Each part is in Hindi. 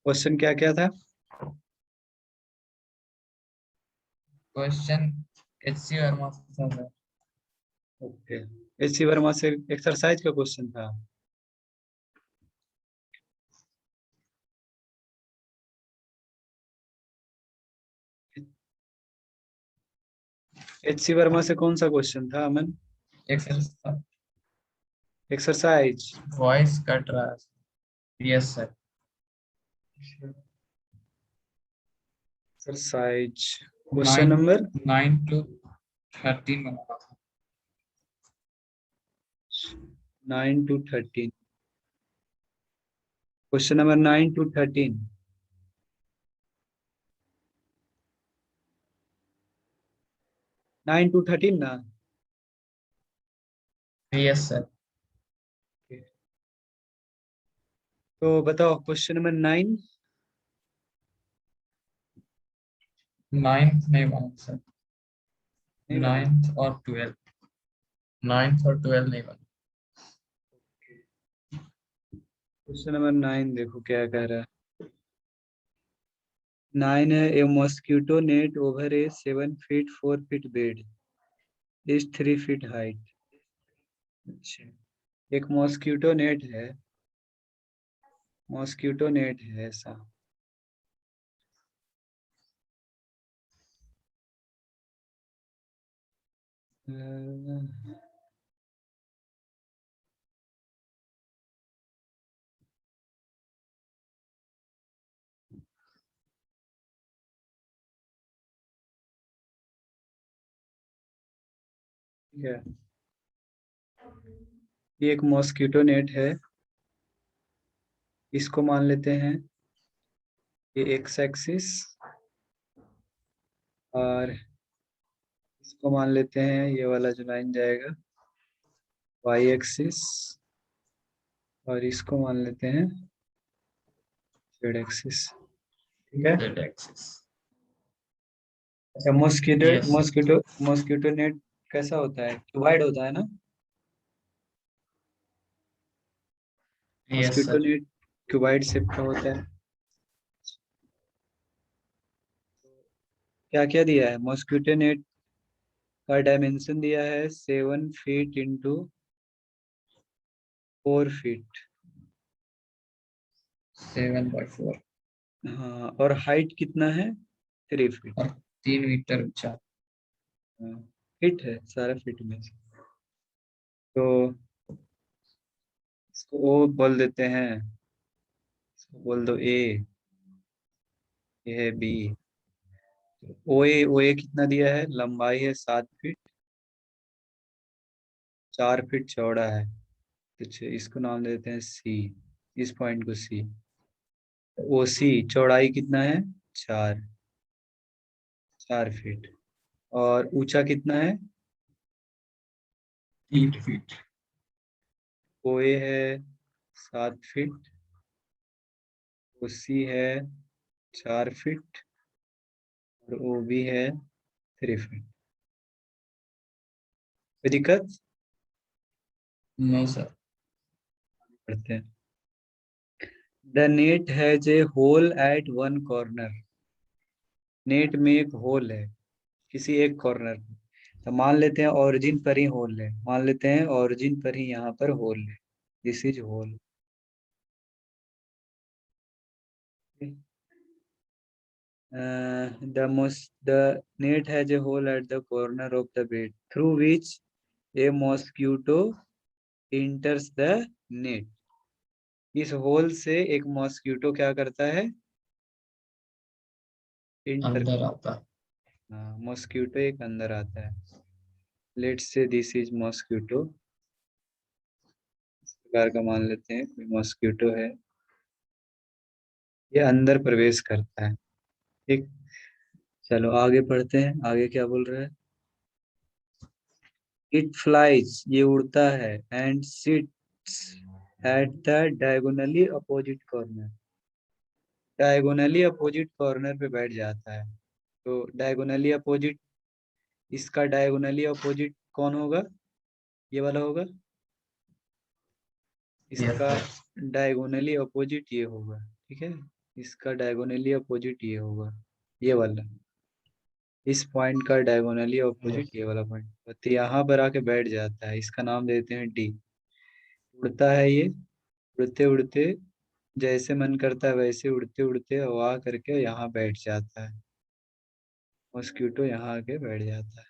क्वेश्चन क्या क्या था? क्वेश्चन एचसी वर्मा से था सर। ओके, एच.सी. वर्मा से एक्सरसाइज का क्वेश्चन था। एच.सी. वर्मा से कौन सा क्वेश्चन था Aman? Exercise exercise. Voice cut रहा है। Yes sir. Exercise question 9 number 9 to 13 में होगा था। 9 to 13। Question number 9 to 13। 9 to 13 ना? Yes sir. तो बताओ क्वेश्चन नंबर 9। 9th नहीं बना सर। नहीं बना? 9th और 12th। 9th और 12th नहीं बना। क्वेश्चन नंबर 9 देखो क्या कह रहा है। 9 है, a mosquito net over a 7 feet 4 feet bed is 3 feet height. अच्छा, एक मॉस्किटो नेट है, मॉस्किटो नेट है ऐसा। ठीक है, ये एक मॉस्किटो नेट है, इसको मान लेते हैं ये एक्स एक्सिस, और इसको मान लेते हैं ये वाला जो लाइन जाएगा वाई एक्सिस, और इसको मान लेते हैं जेड एक्सिस। ठीक है। Z axis. अच्छा, mosquito yes sir. Mosquito mosquito net कैसा होता है? क्यूबाइड होता है ना? Yes mosquito sir. Net cuboid shape का होता है। क्या क्या दिया है? मॉस्किटो नेट का डायमेंशन दिया है 7 feet इंटू 4 feet। 7/4 हाँ, और हाइट कितना है? 3 feet। और 3 मीटर ऊंचा। हाँ, फिट है, सारा फिट में से। तो इसको ओ बोल देते हैं, इसको बोल दो ए, ये है बी। ओ ए कितना दिया है? लंबाई है 7 feet, 4 feet चौड़ा है। तो इसको नाम दे देते हैं सी, इस पॉइंट को सी। ओ सी चौड़ाई कितना है? 4, 4 feet। और ऊंचा कितना है? 3 फीट। ओ ए है 7 feet, ओ सी है 4 feet, और ओ बी है 3 feet। कोई दिक्कत? No sir. पढ़ते हैं। The net has a hole at one corner. Net में एक होल है किसी एक कॉर्नर पे। तो मान लेते हैं ओरिजिन पर ही होल है, मान लेते हैं ओरिजिन पर ही यहाँ पर होल है। This is hole. the net has a hole at the corner of the bed through which a mosquito enters the net। इस होल से एक मॉस्किटो क्या करता है? इंटर। अंदर आता है। हाँ, मॉस्किटो एक अंदर आता है। Let's say this is mosquito, इस प्रकार का मान लेते हैं कोई मॉस्किटो है, ये अंदर प्रवेश करता है। ठीक, चलो आगे पढ़ते हैं, आगे क्या बोल रहा है। इट फ्लाइज, ये उड़ता है, and seats at the diagonally opposite corner. Diagonally opposite corner पे बैठ जाता है। तो डायगोनली अपोजिट, इसका डायगोनली अपोजिट कौन होगा? ये वाला होगा। इसका डायगोनली अपोजिट ये होगा, ठीक है, इसका डायगोनली अपोजिट ये होगा, ये वाला, इस पॉइंट का डायगोनली अपोजिट ये वाला पॉइंट, तो यहाँ पर आके बैठ जाता है, इसका नाम देते हैं डी। उड़ता है ये, उड़ते उड़ते जैसे मन करता है वैसे उड़ते उड़ते हवा करके यहाँ बैठ जाता है, मॉस्किटो यहाँ आके बैठ जाता है,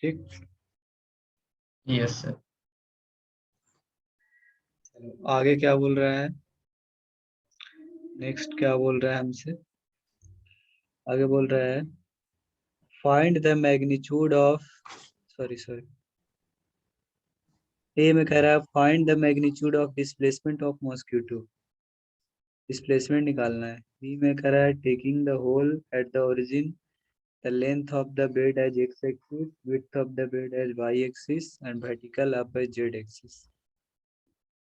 ठीक। Yes sir. चलो आगे क्या बोल रहा है, नेक्स्ट क्या बोल रहा है हमसे, आगे बोल रहा है find the magnitude of, sorry sorry, A में कह रहा है find the magnitude of displacement of mosquito, displacement निकालना है। बी में कह रहा है taking the hole at the origin, the length of the bed as X axis, width of the bed as Y axis and vertical up as Z axis,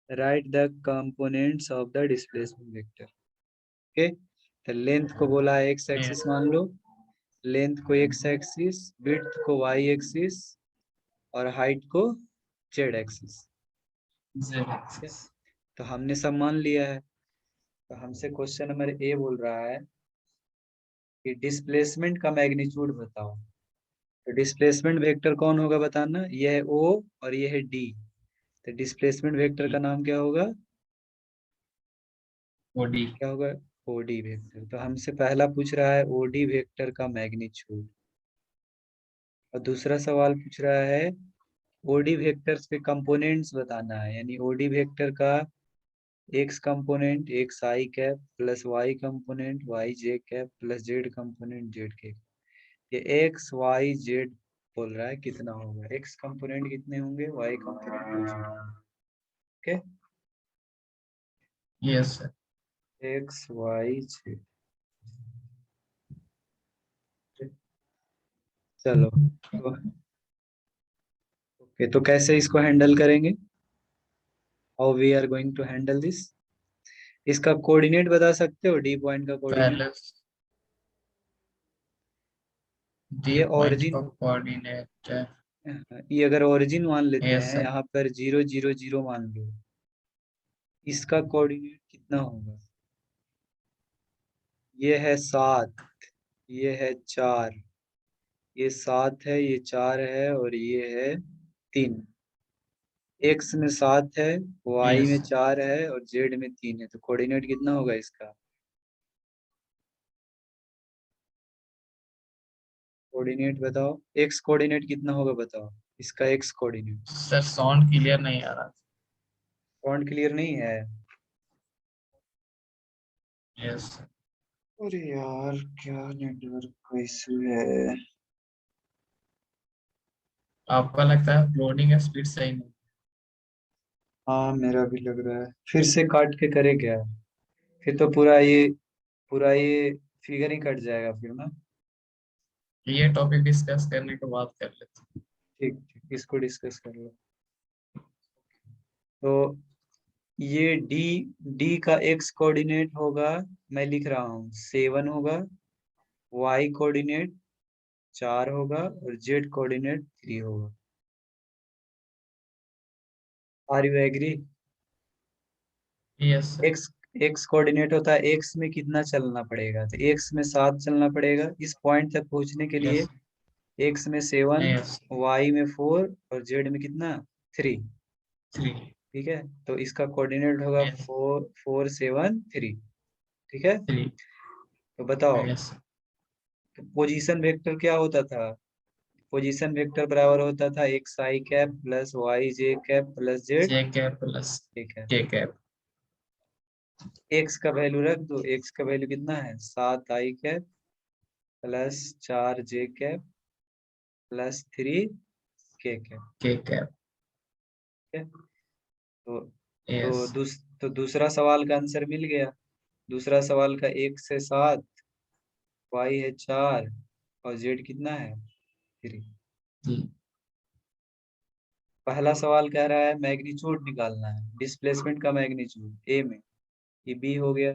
write the components of the displacement vector. Okay, तो लेंथ को बोला है एक्स एक्सिस मान लो, लेंथ को एक्स एक्सिस, विड्थ को वाई एक्सिस और हाइट को जेड एक्सिस, जेड ठीक है। एक्सिस। तो हमने सब मान लिया है, तो हमसे क्वेश्चन नंबर ए बोल रहा है कि डिस्प्लेसमेंट का मैग्नीट्यूड बताओ। तो डिस्प्लेसमेंट वेक्टर कौन होगा बताना, यह है ओ और यह है डी, तो डिस्प्लेसमेंट वेक्टर का नाम क्या होगा, ओडी। क्या होगा, ओडी वेक्टर। तो हमसे पहला पूछ रहा है ओडी वेक्टर का मैग्नीट्यूड, और दूसरा सवाल पूछ रहा है ओडी वेक्टर्स के कंपोनेंट्स बताना है, यानी ओडी वेक्टर का X component X I cap plus Y component Y J cap plus Z component Z के, ये एक्स वाई जेड बोल रहा है कितना होगा, एक्स कंपोनेंट कितने होंगे, वाई कंपोनेंट कितने होंगे, okay, yes sir. X y z. चलो तो ओके, तो कैसे इसको हैंडल करेंगे, how we are going to handle this, इसका कोऑर्डिनेट बता सकते हो, डी पॉइंट का कोऑर्डिनेट, पहले डी ये पॉइंट का ओरिजिन, कोऑर्डिनेट है। ये अगर ओरिजिन मान लेते यस हैं, सर। यहाँ पर 0 0 0 मान लो, इसका कोऑर्डिनेट कितना होगा, ये है 7, ये है 4, ये 7 है, ये 4 है और ये है 3, एक्स में 7 है, वाई में यस 4 है और जेड में 3 है, तो कोऑर्डिनेट कितना होगा इसका, कोऑर्डिनेट बताओ, एक्स कोऑर्डिनेट कितना होगा बताओ, इसका x coordinate, sir. Sound clear नहीं आ रहा। फॉन्ट क्लियर नहीं है, यस। अरे यार क्या नेटवर्क का इशू है, आपका लगता है लोडिंग स्पीड सही नहीं। हाँ मेरा भी लग रहा है, फिर से काट के करे क्या, फिर तो पूरा ये फिगर ही कट जाएगा फिर ना, ये टॉपिक डिस्कस करने के बाद कर लेते हैं। ठीक ठीक, इसको डिस्कस कर लो। तो ये डी, डी का एक्स कोऑर्डिनेट होगा, मैं लिख रहा हूँ 7 होगा, वाई कोऑर्डिनेट 4 होगा और जेड कोऑर्डिनेट 3 होगा, are you agree, yes sir. X, x coordinate होता है एक्स में कितना चलना पड़ेगा, तो एक्स में 7 चलना पड़ेगा इस पॉइंट तक पहुंचने के लिए, यस। एक्स में 7, यस। वाई में 4 और जेड में कितना 3, 3। ठीक है, तो इसका कोऑर्डिनेट होगा यस। 4 4 7 3, ठीक है। 3। तो बताओ, यस। तो पोजीशन वेक्टर क्या होता था, पोजीशन वेक्टर बराबर होता था x I cap plus Y J cap plus Z, J cap plus ठीक है, के कैप। एक्स का वैल्यू रख दो, एक्स का वैल्यू कितना है 7 आई कैप प्लस 4 जे कैप प्लस 3 के कैप, के कैप। ठीक है। तो यस। तो दूसरा सवाल का आंसर मिल गया, दूसरा सवाल का 1 से 7, वाई है 4 और जेड कितना है 3। पहला सवाल कह रहा है मैग्नीट्यूड निकालना है, डिस्प्लेसमेंट का मैग्नीट्यूड ए में, ये बी हो गया,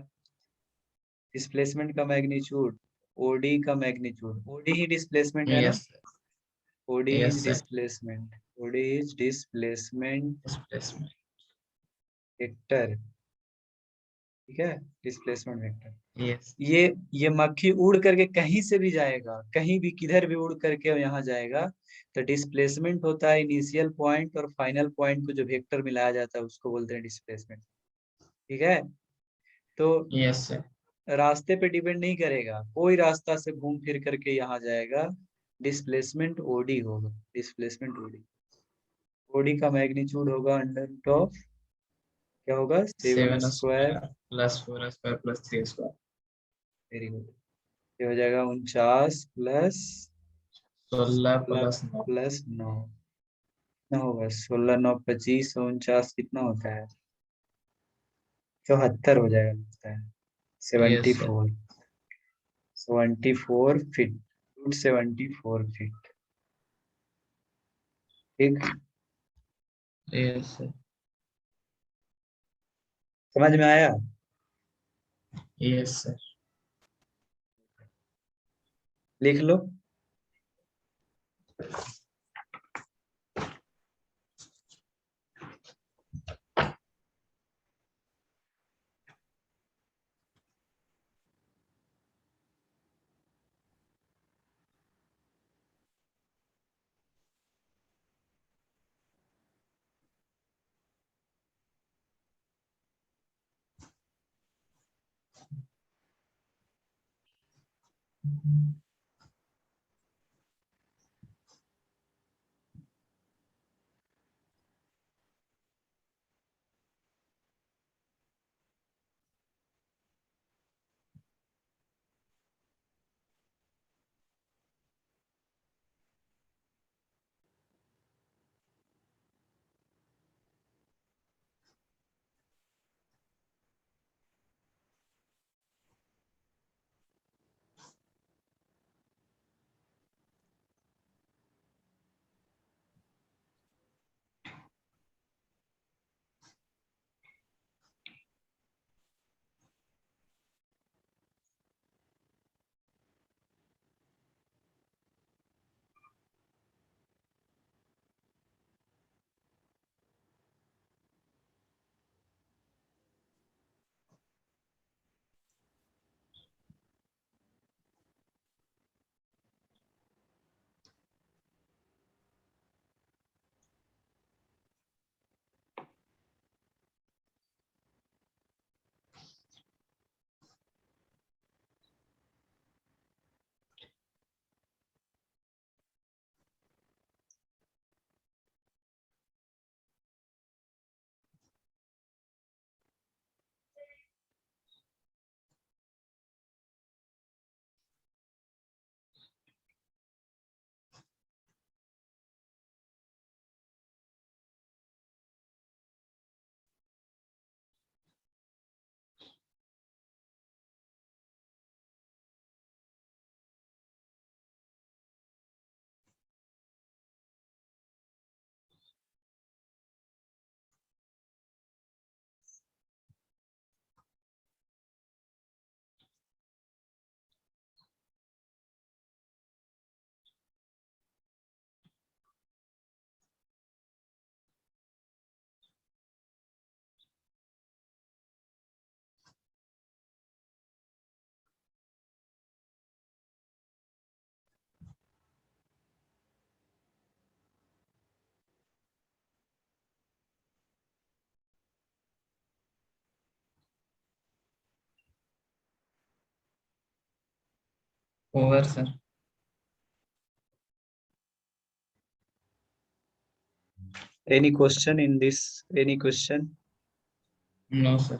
डिस्प्लेसमेंट का मैग्नीट्यूड, ओडी का मैग्नीट्यूड, ओडी ही डिस्प्लेसमेंट है ना, yes. OD yes is sir. Displacement, OD is displacement displacement. Vector, ठीक है, डिस्प्लेसमेंट वेक्टर। Yes. ये मक्खी उड़ करके कहीं से भी जाएगा, कहीं भी किधर भी उड़ करके यहाँ जाएगा, तो डिस्प्लेसमेंट होता है इनिशियल पॉइंट और फाइनल पॉइंट को जो वेक्टर मिलाया जाता है उसको बोलते हैं डिस्प्लेसमेंट, ठीक है। तो Yes, sir. रास्ते पे डिपेंड नहीं करेगा, कोई रास्ता से घूम फिर करके यहाँ जाएगा, डिस्प्लेसमेंट ओडी होगा, डिस्प्लेसमेंट ओडी। ओडी का मैग्नीट्यूड होगा अंडर रूट ऑफ, क्या होगा, 7 7 square, square plus 4 square plus 3 square. Very good. ये हो जाएगा 49 प्लस 16 16 plus 9. प्लस 9, कितना होगा, 16 9 25 49 कितना होता है, 74 हो जाएगा लगता है, Yes, sir. 74, 74 feet, root 74 feet, ठीक। Yes, sir. समझ में आया। Yes, sir. लिख लो। Over, sir. Any question in this, any question. No, sir.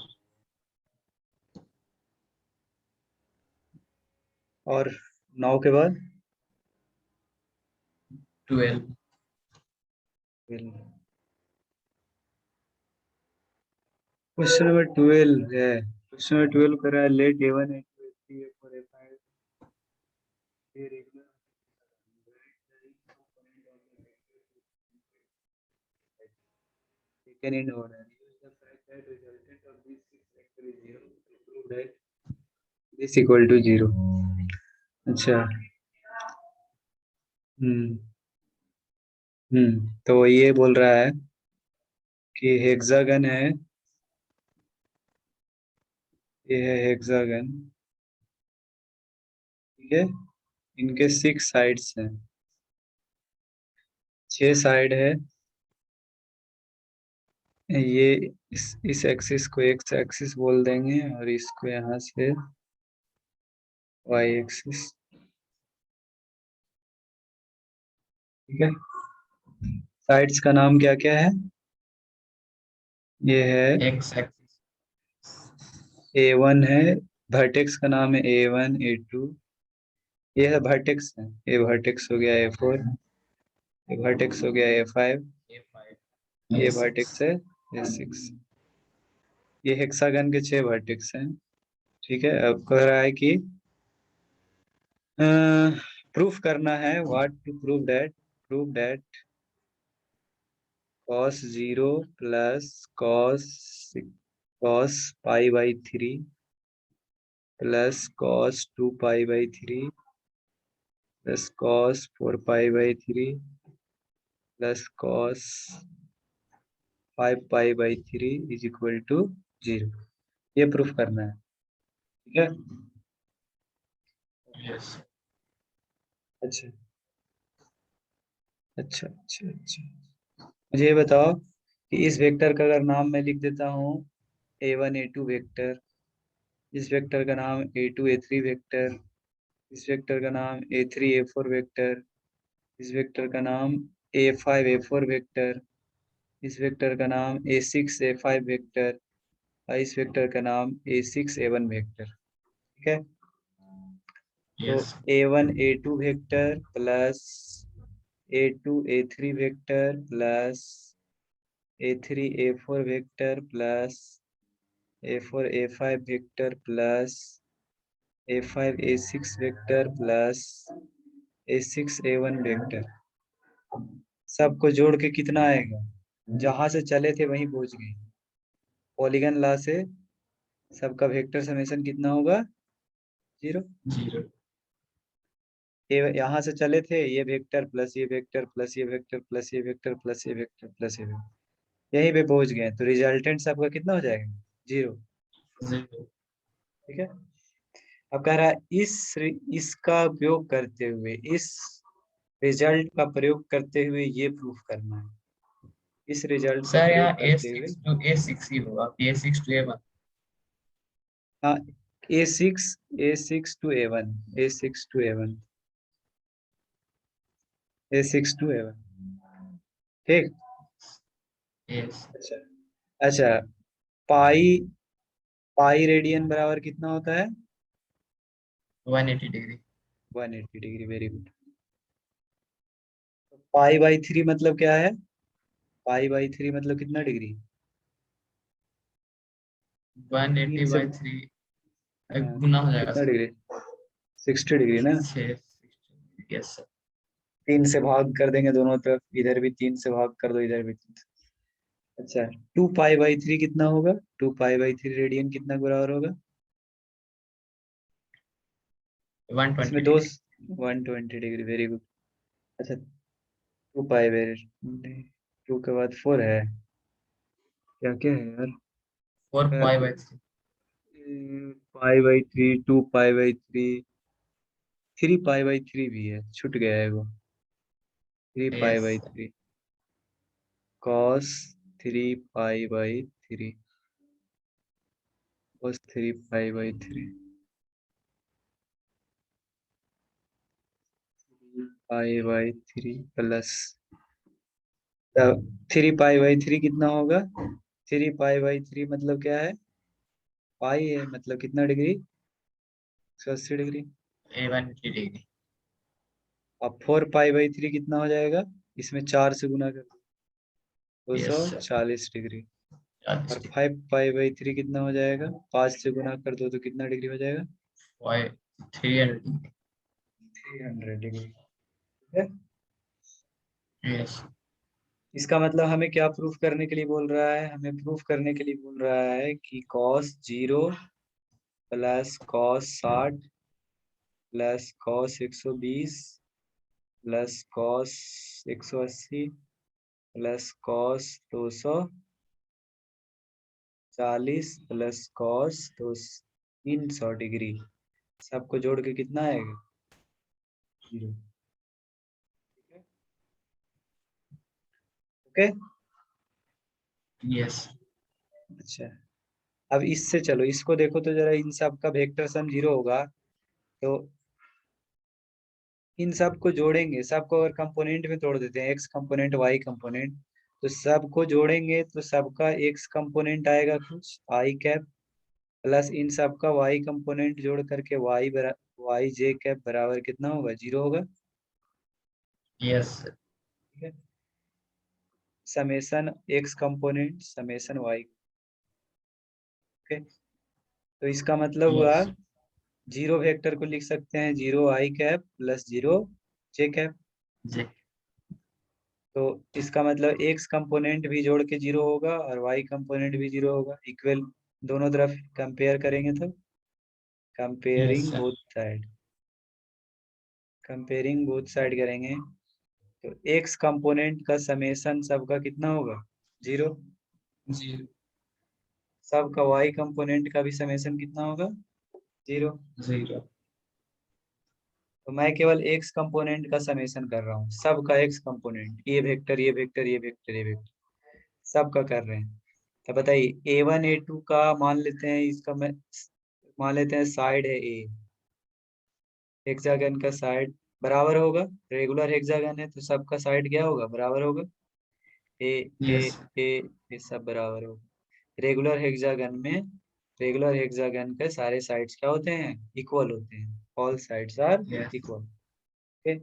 और 9 के बाद 12. क्वेश्चन नंबर 12 है, क्वेश्चन नंबर 12 कर रहा है, late A1 A2 A3 A4 A5 A regular taken in order. Use the fact that resultant of these six vector is 0 to prove that this equal to 0. अच्छा, हम्म तो ये बोल रहा है कि हेक्सागन है, ये है हेक्सागन, ठीक है। इनके 6 साइड्स हैं, 6 साइड है। ये इस एक्सिस को एक्स एक्सिस बोल देंगे और इसको यहाँ से वाई एक्सिस, ठीक है। साइड्स का नाम क्या क्या है? ये है एक्स एक्सिस। A1 है, वर्टेक्स का नाम है A1 A2। ये है वर्टेक्स है, ये वर्टेक्स हो गया A4, ये वर्टेक्स हो गया A5, A5 ये A6। वर्टेक्स है A6। ये हेक्सागन के 6 वर्टेक्स हैं, ठीक है। अब कह रहा है कि प्रूफ करना है, what to prove that cos 0 plus cos pi by 3 plus cos 2 pi by 3 plus cos 4 pi by 3 plus cos 5 pi by 3 is equal to 0। ये प्रूफ करना है, ठीक है। यस। अच्छा अच्छा अच्छा अच्छा, मुझे ये बताओ कि इस वेक्टर का अगर नाम मैं लिख देता हूँ A1 A2 वेक्टर, इस वेक्टर का नाम A2 A3 वेक्टर, इस वेक्टर का नाम A3 A4 वेक्टर, इस वेक्टर का नाम A5 A4 वेक्टर, इस वेक्टर का नाम A6 A5 वेक्टर और इस वेक्टर का नाम A6 A1 वेक्टर, ठीक है। तो yes. A1 A2 vector plus A2 A3 vector plus A3 A4 vector plus A4 A5 vector plus A5 A6 vector plus A6 A1 vector, सबको जोड़ के कितना आएगा? जहां से चले थे वहीं पहुंच गए। पॉलीगन लॉ से सबका वेक्टर समेशन कितना होगा? 0। 0। ये यहाँ से चले थे, ये वेक्टर प्लस ये वेक्टर प्लस ये वेक्टर प्लस ये वेक्टर प्लस ये वेक्टर प्लस ये वेक्टर, यहीं पे पहुंच गए, तो रिजल्टेंट सबका कितना हो जाएगा? 0, 0। ठीक है। अब कह रहा है इसका उपयोग करते हुए, इस रिजल्ट का प्रयोग करते हुए ये प्रूफ करना है, इस रिजल्ट का सर यहाँ प्रयोग करते हुए। A6 ही होगा, A6 to A1। हाँ, A6 टू A1, ठीक। यस। अच्छा अच्छा, पाई पाई रेडियन बराबर कितना होता है? 180 degree. 180 degree, very good. Pi by 3 मतलब क्या है? पाई बाई 3 मतलब कितना डिग्री? 3 180 से बाई 3 गुना हो जाएगा कितना सर। डिग्री? 60 डिग्री ना। 6। Yes sir. 3 से भाग कर देंगे दोनों तरफ, इधर भी 3 से भाग कर दो, इधर भी 3 से। अच्छा, 2 पाई बाई 3 कितना होगा? 2 पाई बाई 3 रेडियन कितना के बराबर होगा? 120 इसमें दो, डिग्री। 120 degree, very good. अच्छा, 2 पाई बाई 2 के बाद 4 है, क्या क्या है यार? 4 pi by 3। Pi by 3, 2 pi by 3, 3 pi by 3 भी है, छूट गया है वो। 3 pi yes. By 3 cos 3 pi by 3 cos 3 pi by 3 pi by 3 plus 3 pi by 3 कितना होगा? 3 पाई बाई 3 मतलब क्या है? पाई है, मतलब कितना डिग्री? 180 डिग्री। A180 degree. अब 4 पाई बाई 3 कितना हो जाएगा? इसमें 4 से गुना कर दो, यस सर। 240 डिग्री। 40 और डिग्री। 5 पाई बाई 3 कितना हो जाएगा? 5 से गुना कर दो तो कितना डिग्री हो जाएगा? 300 डिग्री। 300 डिग्री, ठीक है। यस। इसका मतलब हमें क्या प्रूफ करने के लिए बोल रहा है? हमें प्रूफ करने के लिए बोल रहा है कि cos 0 plus cos 60 plus cos 120 plus cos 180 plus cos 240 plus cos 2 300 degree, सबको जोड़ के कितना आएगा? 0। ओके। Yes. अच्छा, अब इससे चलो, इसको देखो तो जरा, इन सब का वेक्टर सम 0 होगा, तो इन सब को जोड़ेंगे, सबको अगर कंपोनेंट में तोड़ देते हैं, एक्स कंपोनेंट वाई कंपोनेंट, तो सबको जोड़ेंगे तो सबका एक्स कंपोनेंट आएगा कुछ आई कैप, प्लस इन सबका वाई कंपोनेंट जोड़ करके वाई जे कैप बराबर कितना होगा? 0 होगा। Yes, sir. ठीक है, summation x component summation y. Okay, तो इसका मतलब हुआ Yes. जीरो वेक्टर को लिख सकते हैं 0 आई कैप प्लस 0 जे कैप। J. तो इसका मतलब एक्स कंपोनेंट भी जोड़ के 0 होगा और वाई कंपोनेंट भी 0 होगा, इक्वल दोनों तरफ कंपेयर करेंगे तो Yes, comparing sir. Both side, comparing both side करेंगे तो एक्स कंपोनेंट का समेशन सबका कितना होगा? 0। 0. सबका वाई कंपोनेंट का भी समेशन कितना होगा? 0। 0. तो मैं केवल एक्स कंपोनेंट का समेशन कर रहा हूँ, सबका एक्स कंपोनेंट, ये वेक्टर ये वेक्टर ये वेक्टर ये वेक्टर सबका कर रहे हैं। तो बताइए A1 A2 का मान लेते हैं, इसका मैं मान लेते हैं साइड है ए, हेक्सागन का साइड बराबर होगा, रेगुलर हेक्सागन है तो सबका साइड क्या होगा? बराबर होगा। ए ए Yes, sir. ए ये सब बराबर होगा। रेगुलर हेक्सागन में, रेगुलर हेक्सागन के सारे साइड्स क्या होते हैं? इक्वल होते हैं, all sides are Yes. Equal. Okay,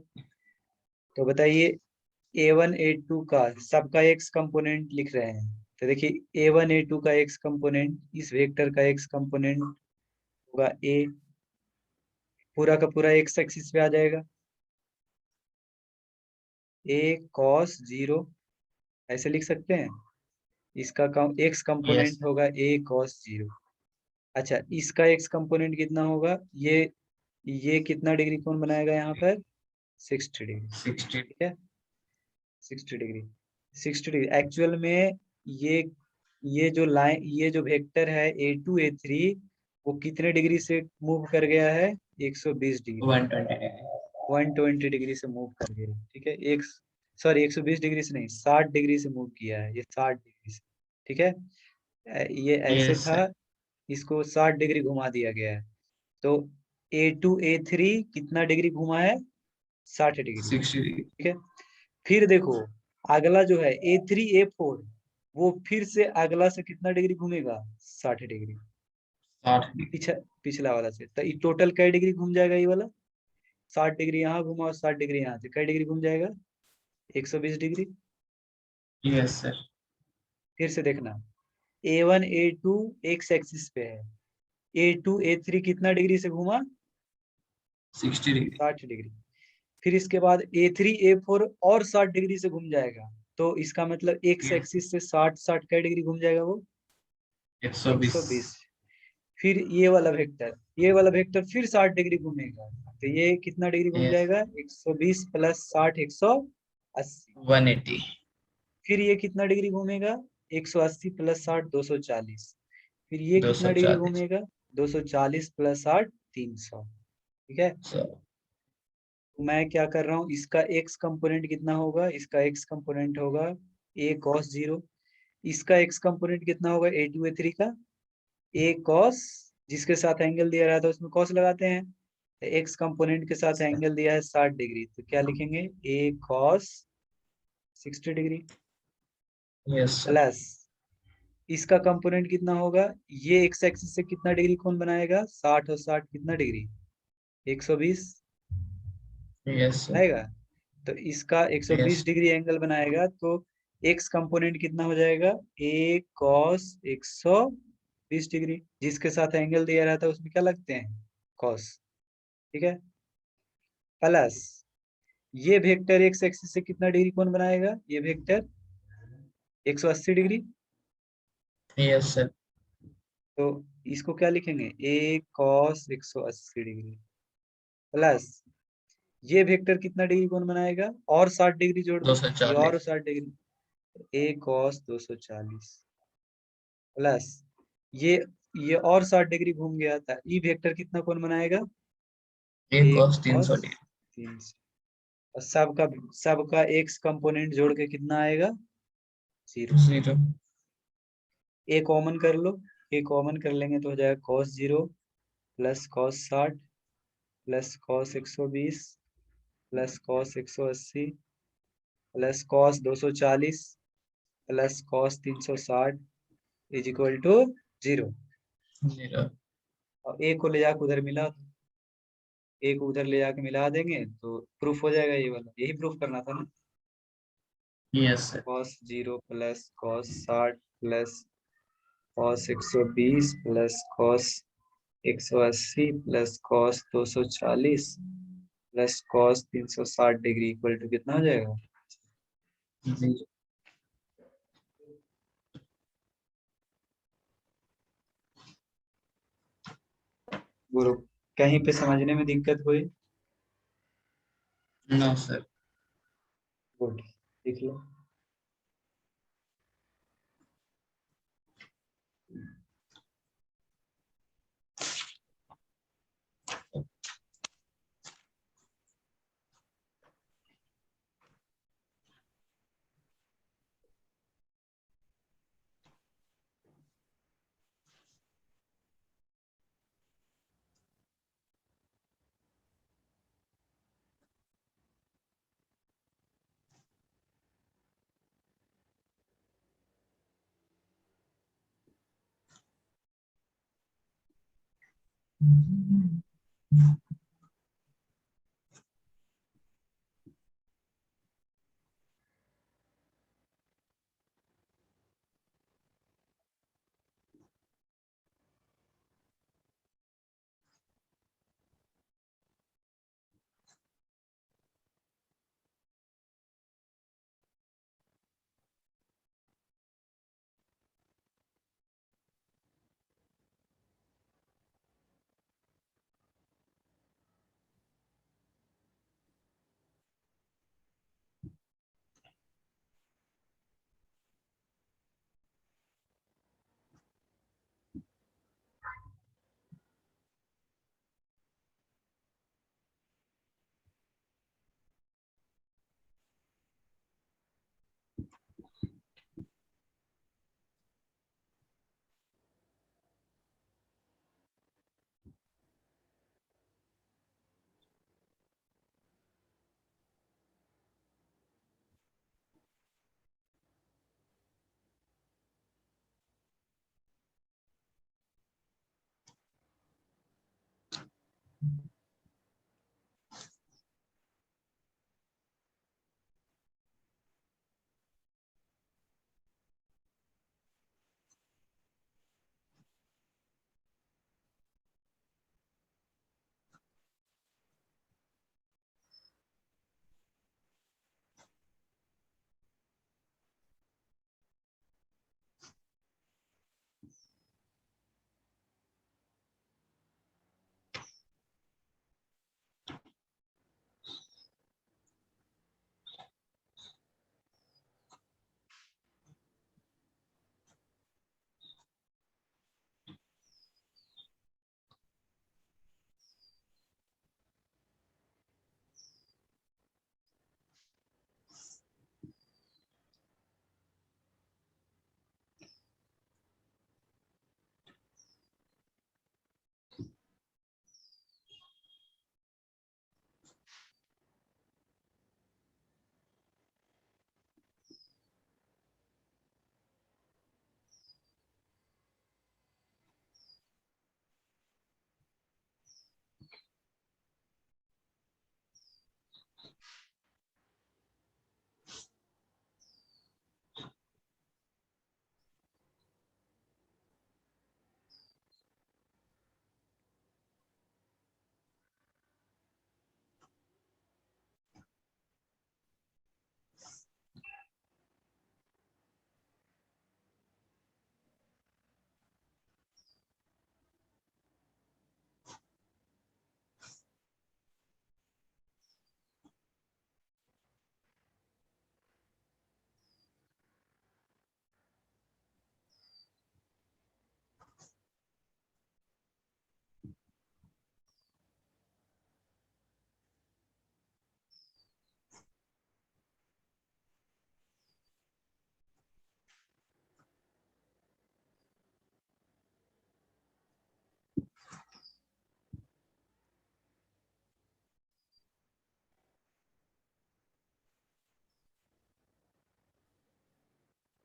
तो बताइए A1 A2 का सबका एक्स कंपोनेंट लिख रहे हैं, तो देखिए A1 A2 का एक्स कंपोनेंट, इस वेक्टर का एक्स कंपोनेंट होगा ए, पूरा का पूरा एक्स एक्सिस पे आ जाएगा, ए कॉस 0, ऐसे लिख सकते हैं। इसका एक्स Yes. कंपोनेंट होगा ए कॉस 0। अच्छा, इसका एक्स कंपोनेंट कितना होगा? ये कितना डिग्री कोण बनाएगा यहाँ पर? 60 डिग्री। 60. ठीक है, 60 डिग्री, 60 डिग्री एक्चुअल में। ये ये जो लाइन, ये जो वेक्टर है A2 A3, वो कितने डिग्री से मूव कर गया है? 120 डिग्री, 120 degree. 120 डिग्री से मूव कर गया है। ठीक है, एक सॉरी 120 डिग्री से नहीं, 60 डिग्री से मूव किया है, ये 60 डिग्री से। ठीक है, ये ऐसे Yes, था, sir. इसको 60 डिग्री घुमा दिया गया है। तो A2 A3 कितना डिग्री घुमा है? 60 डिग्री। 60 degree. ठीक है, फिर देखो अगला जो है A3 A4, वो फिर से अगला से कितना डिग्री घूमेगा? 60 डिग्री, 60 degree. पिछला वाला से। तो ये टोटल कै डिग्री घूम जाएगा? ये वाला 60 डिग्री यहाँ घुमा और 60 डिग्री यहाँ से, कै डिग्री घूम जाएगा? 120 डिग्री। Yes, sir. फिर से देखना, A1 A2 एक्स एक्सिस पे है, A2 A3 कितना डिग्री से घूमा? 60 degree. 60 डिग्री। फिर इसके बाद A3 A4 और 60 डिग्री से घूम जाएगा, तो इसका मतलब एक्स Yes. एक्सिस से 60 कै डिग्री घूम जाएगा? वो 120. 120। फिर ये वाला वेक्टर फिर 60 डिग्री घूमेगा, तो ये कितना डिग्री घूम Yes. जाएगा? 120 प्लस 60 180। 180. फिर ये कितना डिग्री घूमेगा? 180 प्लस 60 240। फिर ये कितना डिग्री 240. घूमेगा? 240 प्लस 60 300। ठीक है, So, तो मैं क्या कर रहा हूँ, इसका एक्स कंपोनेंट कितना होगा? इसका एक्स कंपोनेंट होगा ए कॉस 0। इसका एक्स कंपोनेंट कितना होगा A2 A3 का? ए कॉस, जिसके साथ एंगल दिया रहा था उसमें कॉस लगाते हैं, एक्स कंपोनेंट के साथ एंगल दिया है 60 डिग्री, तो क्या लिखेंगे? A cos 60 degree yes, sir. प्लस इसका कंपोनेंट कितना होगा? ये एक्स एक्सिस से कितना डिग्री कोण बनाएगा? 60 और 60 कितना डिग्री? 120 Yes, sir. आएगा। तो इसका 120 Yes. डिग्री एंगल बनाएगा, तो एक्स कंपोनेंट कितना हो जाएगा? ए कॉस 120 डिग्री, जिसके साथ एंगल दिया रहता है उसमें क्या लगते हैं? कॉस। ठीक है, प्लस ये वेक्टर एक्स एक्सिस से कितना डिग्री कोण बनाएगा? ये वेक्टर 180 डिग्री। Yes, sir. तो इसको क्या लिखेंगे? ए कॉस 180 डिग्री प्लस ये वेक्टर कितना डिग्री कोण बनाएगा? और 60 डिग्री जोड़ दो, ये और 240. 60 डिग्री, ए कॉस 240 प्लस ये ये और 60 डिग्री घूम गया था, ई वेक्टर कितना कोण बनाएगा? ए एक cos cos 360। 300। और सबका एक्स कंपोनेंट जोड़ के कितना आएगा? 0। 0। ए कॉमन कर लो, ए कॉमन कर लेंगे तो हो जाएगा cos 0 plus cos 60 plus cos 120 plus cos 180 plus cos 240 plus cos 360 is equal to 0। 0। और ए को ले जाकर उधर मिला दो, ए को उधर ले जाके मिला देंगे तो प्रूफ हो जाएगा ये वाला, यही प्रूफ करना था ना। Yes sir. cos 0 plus cos 60 plus cos 120 plus cos 180 plus cos 240 plus cos 360 degree equal to कितना हो जाएगा? 0। गुरु, कहीं पे समझने में दिक्कत हुई? No sir. गुड, लिख लो।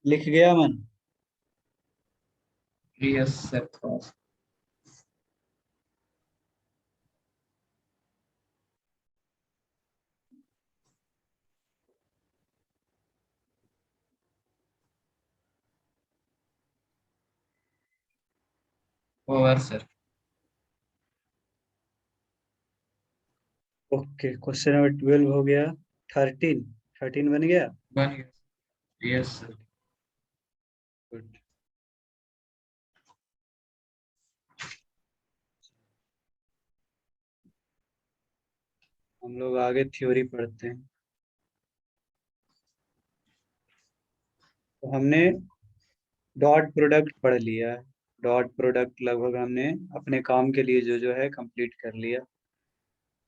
लिख गया मन? Yes, sir. Over, sir. Okay, question number 12 हो गया। 13 बन गया। One. Yes, sir. गुड। हम लोग आगे थ्योरी पढ़ते हैं। तो हमने डॉट प्रोडक्ट पढ़ लिया है। डॉट प्रोडक्ट लगभग हमने अपने काम के लिए जो जो है कंप्लीट कर लिया।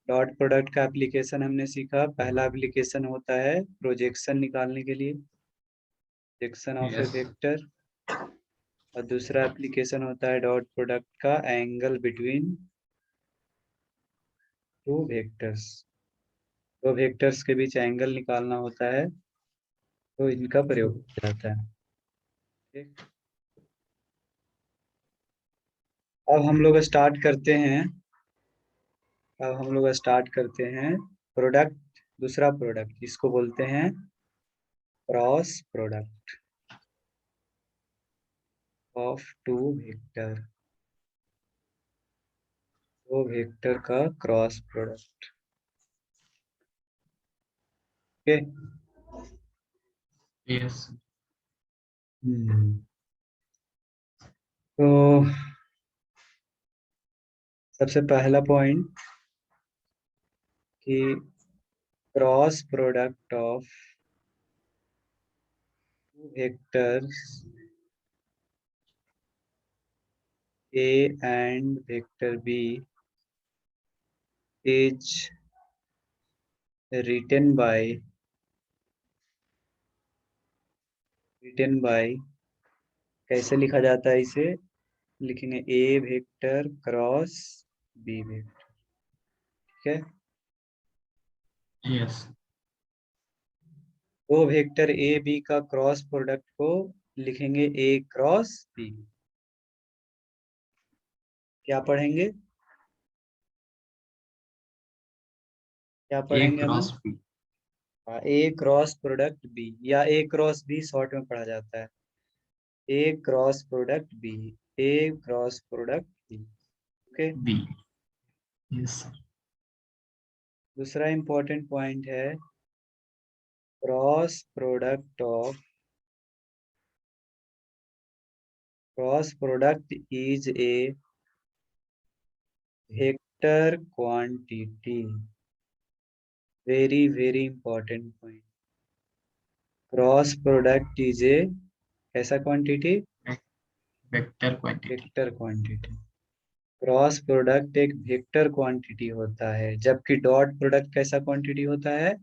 डॉट प्रोडक्ट का एप्लीकेशन हमने सीखा। पहला एप्लीकेशन होता है प्रोजेक्शन निकालने के लिए, projection of A Yes. Vector. और दूसरा एप्लीकेशन होता है डॉट प्रोडक्ट का एंगल बिटवीन टू वेक्टर्स। दो वेक्टर्स के बीच एंगल निकालना होता है, तो इनका प्रयोग किया जाता है। ठीक। अब हम लोग स्टार्ट करते हैं। प्रोडक्ट, दूसरा प्रोडक्ट इसको बोलते हैं cross product of two vector. दो वेक्टर का क्रॉस प्रोडक्ट। ओके। Yes. तो सबसे पहला पॉइंट कि cross product of two vectors A and vector B is written by कैसे लिखा जाता है इसे? लिखेंगे A vector cross B vector. ठीक है। Yes. दो वेक्टर A B का क्रॉस प्रोडक्ट को लिखेंगे A क्रॉस B। क्या पढ़ेंगे? क्या A पढ़ेंगे Aman? cross B. A cross product B या A क्रॉस B शॉर्ट में पढ़ा जाता है। A cross product B, A cross product B। Okay. B. Yes, sir. दूसरा इंपॉर्टेंट पॉइंट है cross product is a vector quantity. Very very important point. Cross product is a कैसा quantity? Vector quantity. Vector quantity. Cross product एक वेक्टर क्वांटिटी होता है, जबकि डॉट प्रोडक्ट कैसा क्वांटिटी होता है?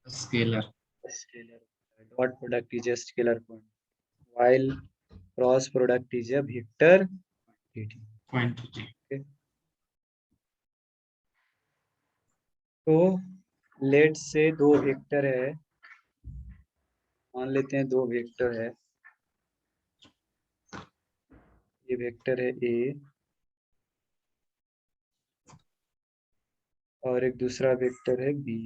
Scalar. Scalar. Dot product is a scalar quantity while cross product is a vector quantity. Quantity. तो लेट से दो वेक्टर है, मान लेते हैं दो वेक्टर है। ये वेक्टर है ए और एक दूसरा वेक्टर है बी।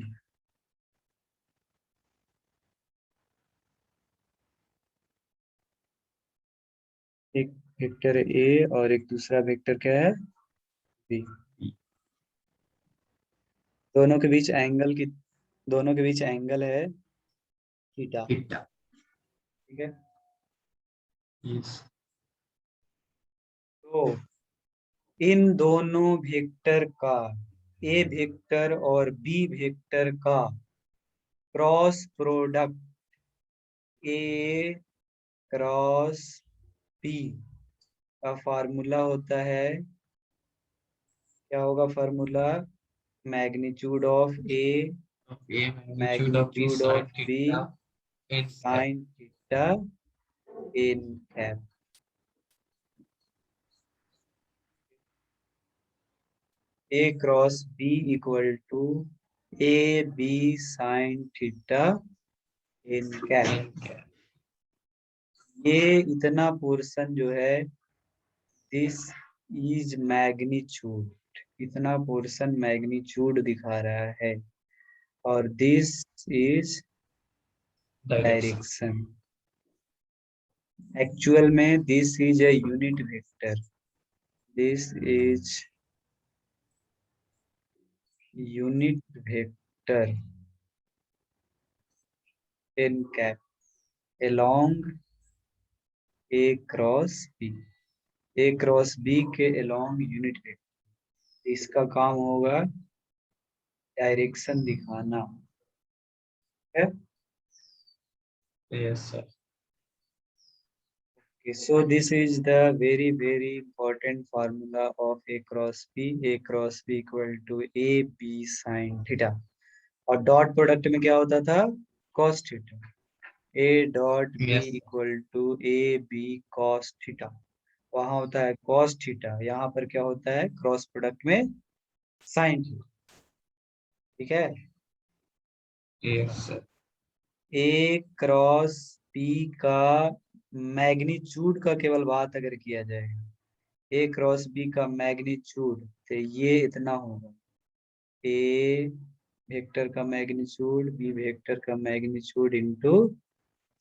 एक वेक्टर है ए और एक दूसरा वेक्टर क्या है? बी। दोनों के बीच एंगल की दोनों के बीच एंगल है थीटा। Theta. ठीक है। Yes. तो इन दोनों वेक्टर का, ए वेक्टर और बी वेक्टर का cross product A cross B का फार्मूला होता है, क्या होगा formula? Magnitude of A Of A magnitude of B magnitude sin of B theta in cap. Sine theta in cap. A cross B equal to A B sine theta in cap. In cap. ये इतना पोर्शन जो है, दिस इज मैग्नीट्यूड, इतना पोर्शन मैग्नीट्यूड दिखा रहा है, और this is Direction. Direction. Actual में this is a unit vector, this is unit vector N cap along A cross B, A cross B के along यूनिट वेक्टर। इसका काम होगा डायरेक्शन दिखाना है। Yes, sir. Okay, so this is the very important formula of A cross B. A cross B equal to A B sin theta, और डॉट प्रोडक्ट में क्या होता था, cos theta. A dot B Yes. Equal to A B cos theta, वहां होता है cos थीटा, यहाँ पर क्या होता है क्रॉस प्रोडक्ट में sin थीटा। ठीक है। Yes, sir. A cross B का मैग्नीट्यूड का केवल बात अगर किया जाएगा, ए क्रॉस बी का मैग्नीट्यूड तो ये इतना होगा, ए वेक्टर का मैग्नीट्यूड बी वेक्टर का magnitude into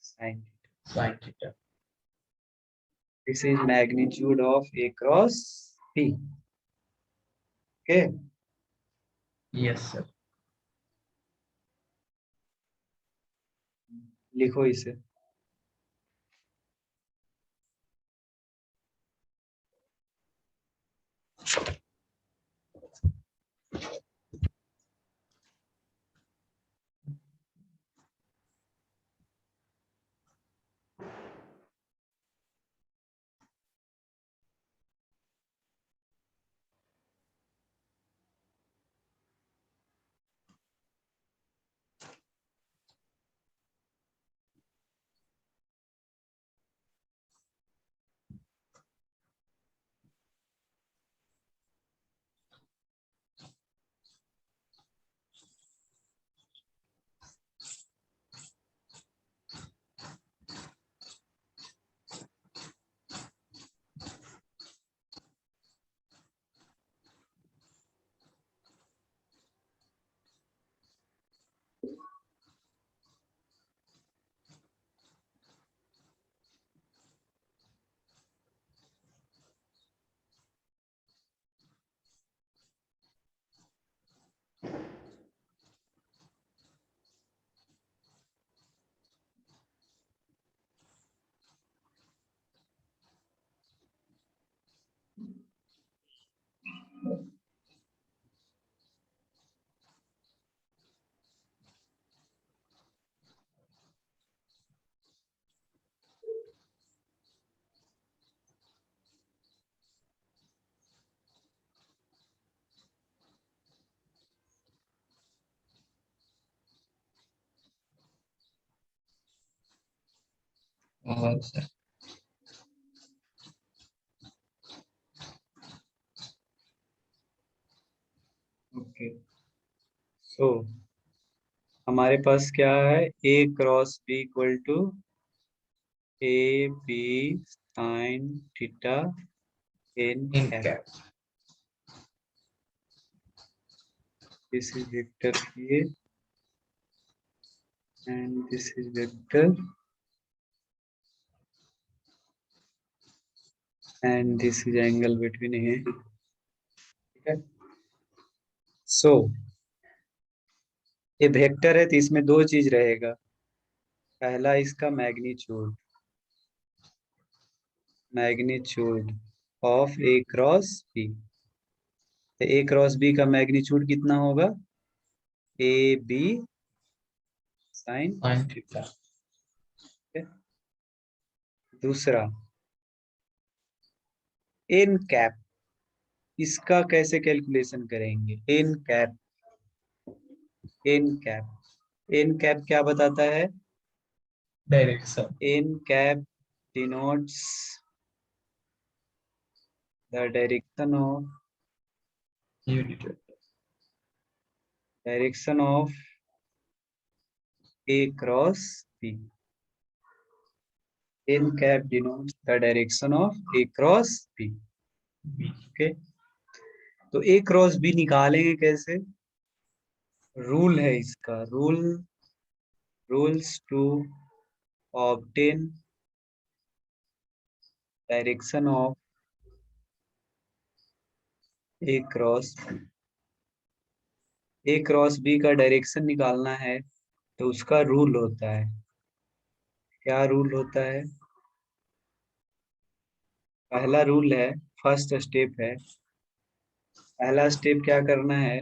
sine. Sin theta. This is magnitude of A cross B. Okay, Yes, sir. लिखो इसे। Sir. ओके, सो हमारे पास क्या है, A cross B equal to A B sine theta N In cap. cap. This is vector A and this is vector and this is angle between A। ठीक है। सो ये वेक्टर है तो इसमें दो चीज रहेगा, पहला इसका magnitude, magnitude of A cross B. A cross B का मैग्नीट्यूड कितना होगा, A B sine. Sin theta. दूसरा एन कैप, इसका कैसे कैलकुलेशन करेंगे, n cap. N cap, n cap क्या बताता है, Direction. N cap denotes the Unit vector. direction of A cross B। n cap denotes the direction of a cross b. B. Okay, तो a क्रॉस b निकालेंगे कैसे? रूल है इसका, rules to obtain direction of A cross B का डायरेक्शन निकालना है तो उसका रूल होता है, क्या रूल होता है? पहला रूल है, फर्स्ट स्टेप है, पहला स्टेप क्या करना है?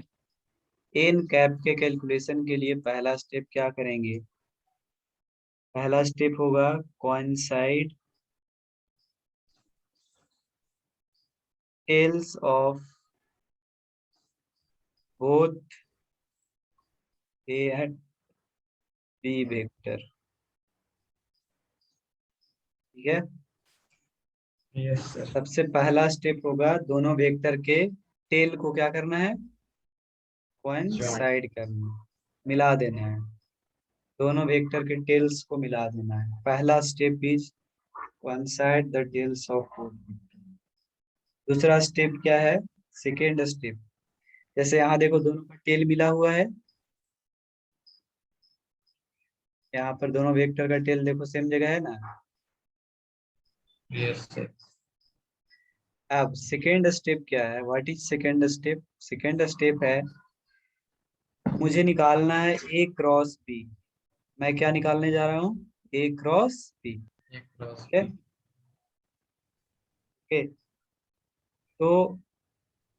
एन कैप के कैलकुलेशन के लिए पहला स्टेप क्या करेंगे? पहला स्टेप होगा coincide tails of both A and B vector. ठीक है, Yes, sir. सबसे पहला स्टेप होगा दोनों वेक्टर के टेल को क्या करना है? कोइंसाइड करना, मिला देना है, दोनों वेक्टर के टेल्स को मिला देना है। पहला step is coincide the tails of both. दूसरा स्टेप क्या है? सेकेंड स्टेप, जैसे यहाँ देखो दोनों का टेल मिला हुआ है, यहाँ पर दोनों वेक्टर का टेल देखो सेम जगह है ना। Yes, sir. अब सेकेंड स्टेप क्या है? What is second step? Second step है मुझे निकालना है ए क्रॉस बी। मैं क्या निकालने जा रहा हूँ? A cross B. A cross okay, B. तो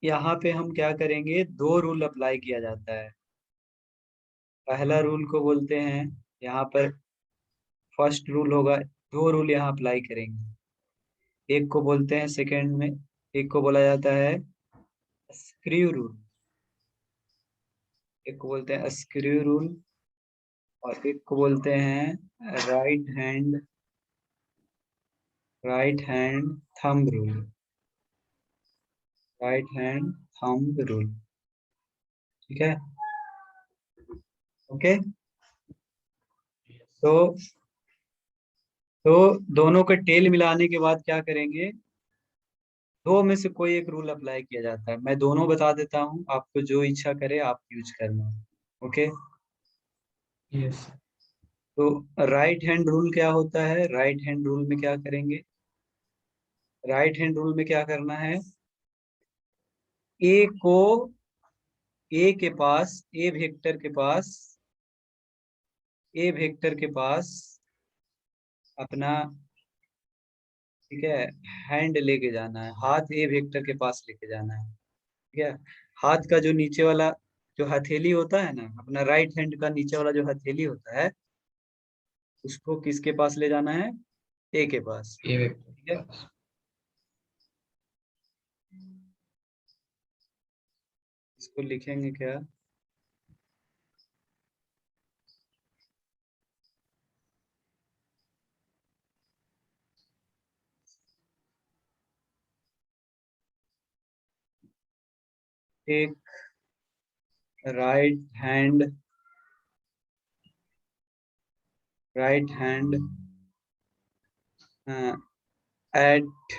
यहाँ पे हम क्या करेंगे? दो रूल अप्लाई किया जाता है। पहला रूल को बोलते हैं, यहाँ पर फर्स्ट रूल होगा, दो रूल यहाँ अप्लाई करेंगे। एक को बोलते हैं सेकेंड में, एक को बोला जाता है स्क्रू रूल, एक को बोलते हैं स्क्रू रूल, और एक को बोलते हैं right hand thumb rule. Right hand thumb rule, ठीक है। ओके, तो दोनों का टेल मिलाने के बाद क्या करेंगे? दो में से कोई एक रूल अप्लाई किया जाता है। मैं दोनों बता देता हूँ, आपको जो इच्छा करे आप यूज करना। Okay, Yes, sir. तो राइट हैंड रूल क्या होता है? राइट हैंड रूल में क्या करेंगे? राइट हैंड रूल में क्या करना है? ए को ए के पास ए वेक्टर के पास ए वेक्टर के पास अपना, ठीक है, हैंड लेके जाना है, हाथ ए वेक्टर के पास लेके जाना है। ठीक है, हाथ का जो नीचे वाला जो हथेली होता है ना, अपना राइट हैंड का नीचे वाला जो हथेली होता है, उसको किसके पास ले जाना है? ए के पास। A vector ठीक है, pass. इसको लिखेंगे क्या? एक right hand eight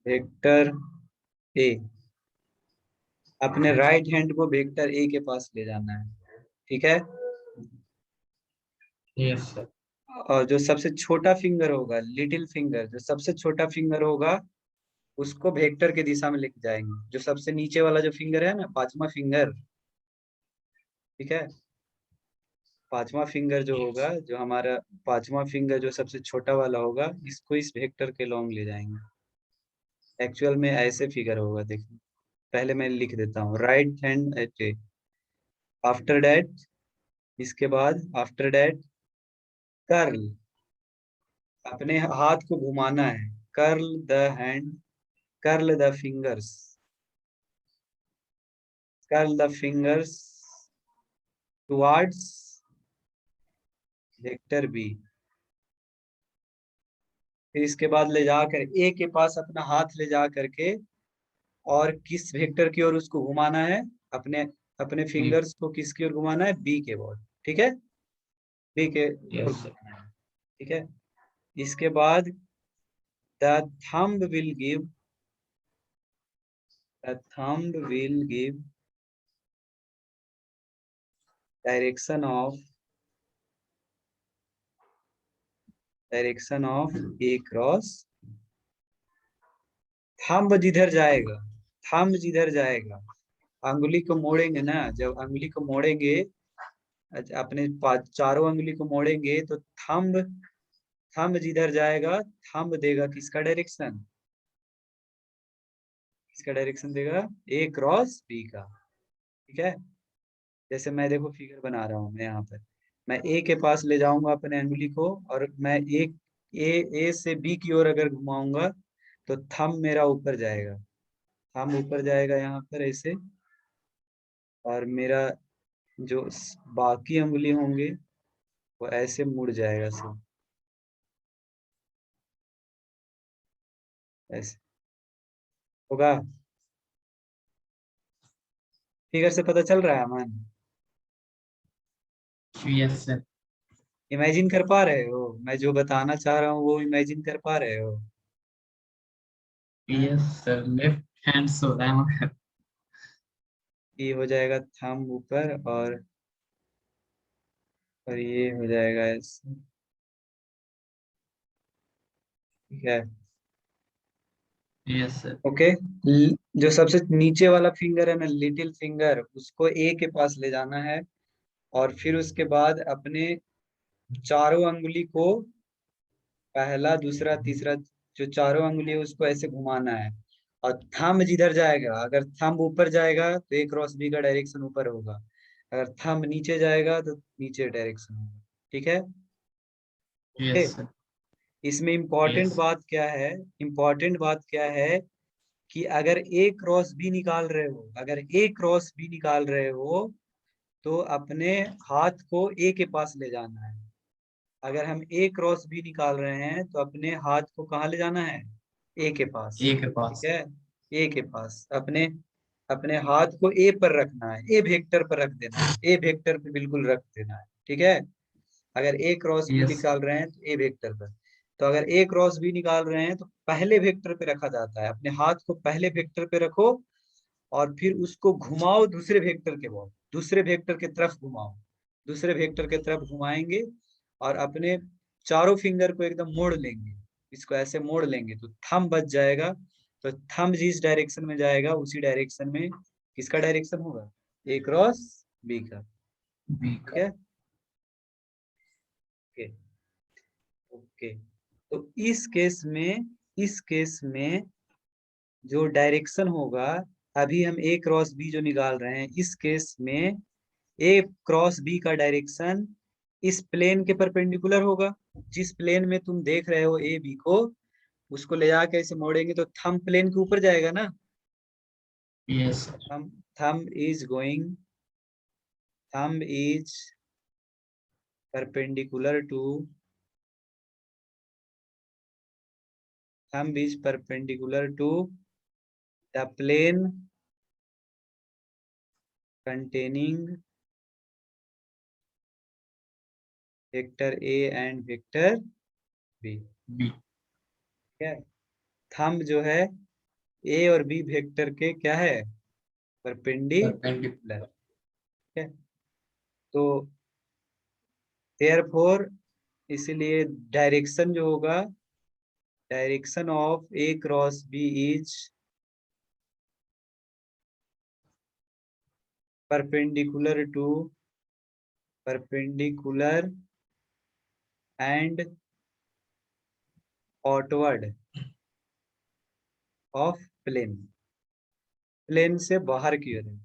vector A, अपने राइट हैंड को वेक्टर ए के पास ले जाना है। ठीक है, Yes, sir. और जो सबसे छोटा फिंगर होगा, लिटिल फिंगर, जो सबसे छोटा फिंगर होगा उसको वेक्टर के दिशा में लेके जाएंगे। जो सबसे नीचे वाला जो फिंगर है ना, पांचवा फिंगर, ठीक है, पांचवा फिंगर जो Yes. होगा, जो हमारा पांचवा फिंगर जो सबसे छोटा वाला होगा, इसको इस वेक्टर के लॉन्ग ले जाएंगे। एक्चुअल में ऐसे फिगर होगा, देखिए, पहले मैं लिख देता हूँ, right hand eight A, after that, इसके बाद आफ्टर दैट कर्ल, अपने हाथ को घुमाना है, curl the hand, curl the fingers, curl the fingers towards vector B. फिर इसके बाद ले जाकर ए के पास अपना हाथ ले जा करके, और किस वेक्टर की ओर उसको घुमाना है? अपने अपने B. फिंगर्स को किसकी ओर घुमाना है? बी के ओर। ठीक है, बी के ओर Yes, sir. घुमाना है। ठीक है, इसके बाद the thumb will give direction of A cross। Thumb जिधर जाएगा, थंब जिधर जाएगा, अंगुली को मोड़ेंगे ना, जब अंगुली को मोड़ेंगे, अपने चारों अंगुली को मोड़ेंगे तो थंब, थंब जिधर जाएगा, थंब देगा किसका डायरेक्शन, किसका डायरेक्शन देगा, ए क्रॉस बी का। ठीक है, जैसे मैं देखो फिगर बना रहा हूँ मैं यहाँ पर, मैं ए के पास ले जाऊंगा अपने अंगुली को, और मैं एक ए से बी की ओर अगर घुमाऊंगा तो थंब मेरा ऊपर जाएगा, थंब ऊपर जाएगा यहाँ पर ऐसे, और मेरा जो बाकी अंगुली होंगे वो ऐसे मुड़ जाएगा सब, ऐसे होगा। फिगर से पता चल रहा है अमन? Yes, sir. इमेजिन कर पा रहे हो मैं जो बताना चाह रहा हूँ, वो इमेजिन कर पा रहे हो? हाँ? Yes, sir. Left hand so I'm aware. ये हो जाएगा थंब ऊपर, और ये हो जाएगा ऐसे। ठीक है, Yes, sir. ओके। जो सबसे नीचे वाला फिंगर है ना, लिटिल फिंगर, उसको ए के पास ले जाना है, और फिर उसके बाद अपने चारों अंगुली को, पहला दूसरा तीसरा, जो चारों अंगुली है उसको ऐसे घुमाना है, और थंब जिधर जाएगा, अगर थंब ऊपर जाएगा तो ए क्रॉस बी का डायरेक्शन ऊपर होगा, अगर थंब नीचे जाएगा तो नीचे डायरेक्शन होगा। ठीक है, ओके। Yes, sir. इसमें इम्पोर्टेंट Yes. बात क्या है, इम्पोर्टेंट बात क्या है कि अगर ए क्रॉस बी निकाल रहे हो, अगर ए क्रॉस बी निकाल रहे हो तो अपने हाथ को ए के पास ले जाना है। अगर हम ए क्रॉस बी निकाल रहे हैं तो अपने हाथ को कहाँ ले जाना है, ए के पास। एक के ठीक पास. है, ए के पास, अपने अपने हाथ को ए पर रखना है, ए वेक्टर पर रख देना है, ए वेक्टर पे बिल्कुल रख देना है। ठीक है, अगर ए क्रॉस बी Yes. निकाल रहे हैं तो ए वेक्टर पर, तो अगर ए क्रॉस बी निकाल रहे हैं तो पहले वेक्टर पे रखा जाता है, अपने हाथ को पहले वेक्टर पे रखो, और फिर उसको घुमाओ दूसरे वेक्टर के बहुत, दूसरे वेक्टर की तरफ घुमाओ, दूसरे वेक्टर की तरफ घुमाएंगे, और अपने चारों फिंगर को एकदम मोड़ लेंगे, इसको ऐसे मोड़ लेंगे तो थंब बच जाएगा। तो थंब जिस डायरेक्शन में जाएगा उसी डायरेक्शन में किसका डायरेक्शन होगा, ए क्रॉस बी का। B ठीक का. है, ओके, ओके। तो इस केस में जो डायरेक्शन होगा, अभी हम ए क्रॉस बी जो निकाल रहे हैं, इस केस में ए क्रॉस बी का डायरेक्शन इस प्लेन के परपेंडिकुलर होगा, जिस प्लेन में तुम देख रहे हो ए बी को, उसको ले जाके ऐसे मोड़ेंगे तो थंब प्लेन के ऊपर जाएगा ना। Yes, sir. Thumb is going, thumb is perpendicular to, thumb is perpendicular to the plane containing vector A and vector B। B. ठीक है, थंब जो है ए और बी वेक्टर के क्या है, Perpendicular. परपेंडिकुलर। ठीक है, तो देयरफॉर, इसलिए डायरेक्शन जो होगा, direction of A cross B is perpendicular to, perpendicular and outward of plane, plane से बाहर की ओर है।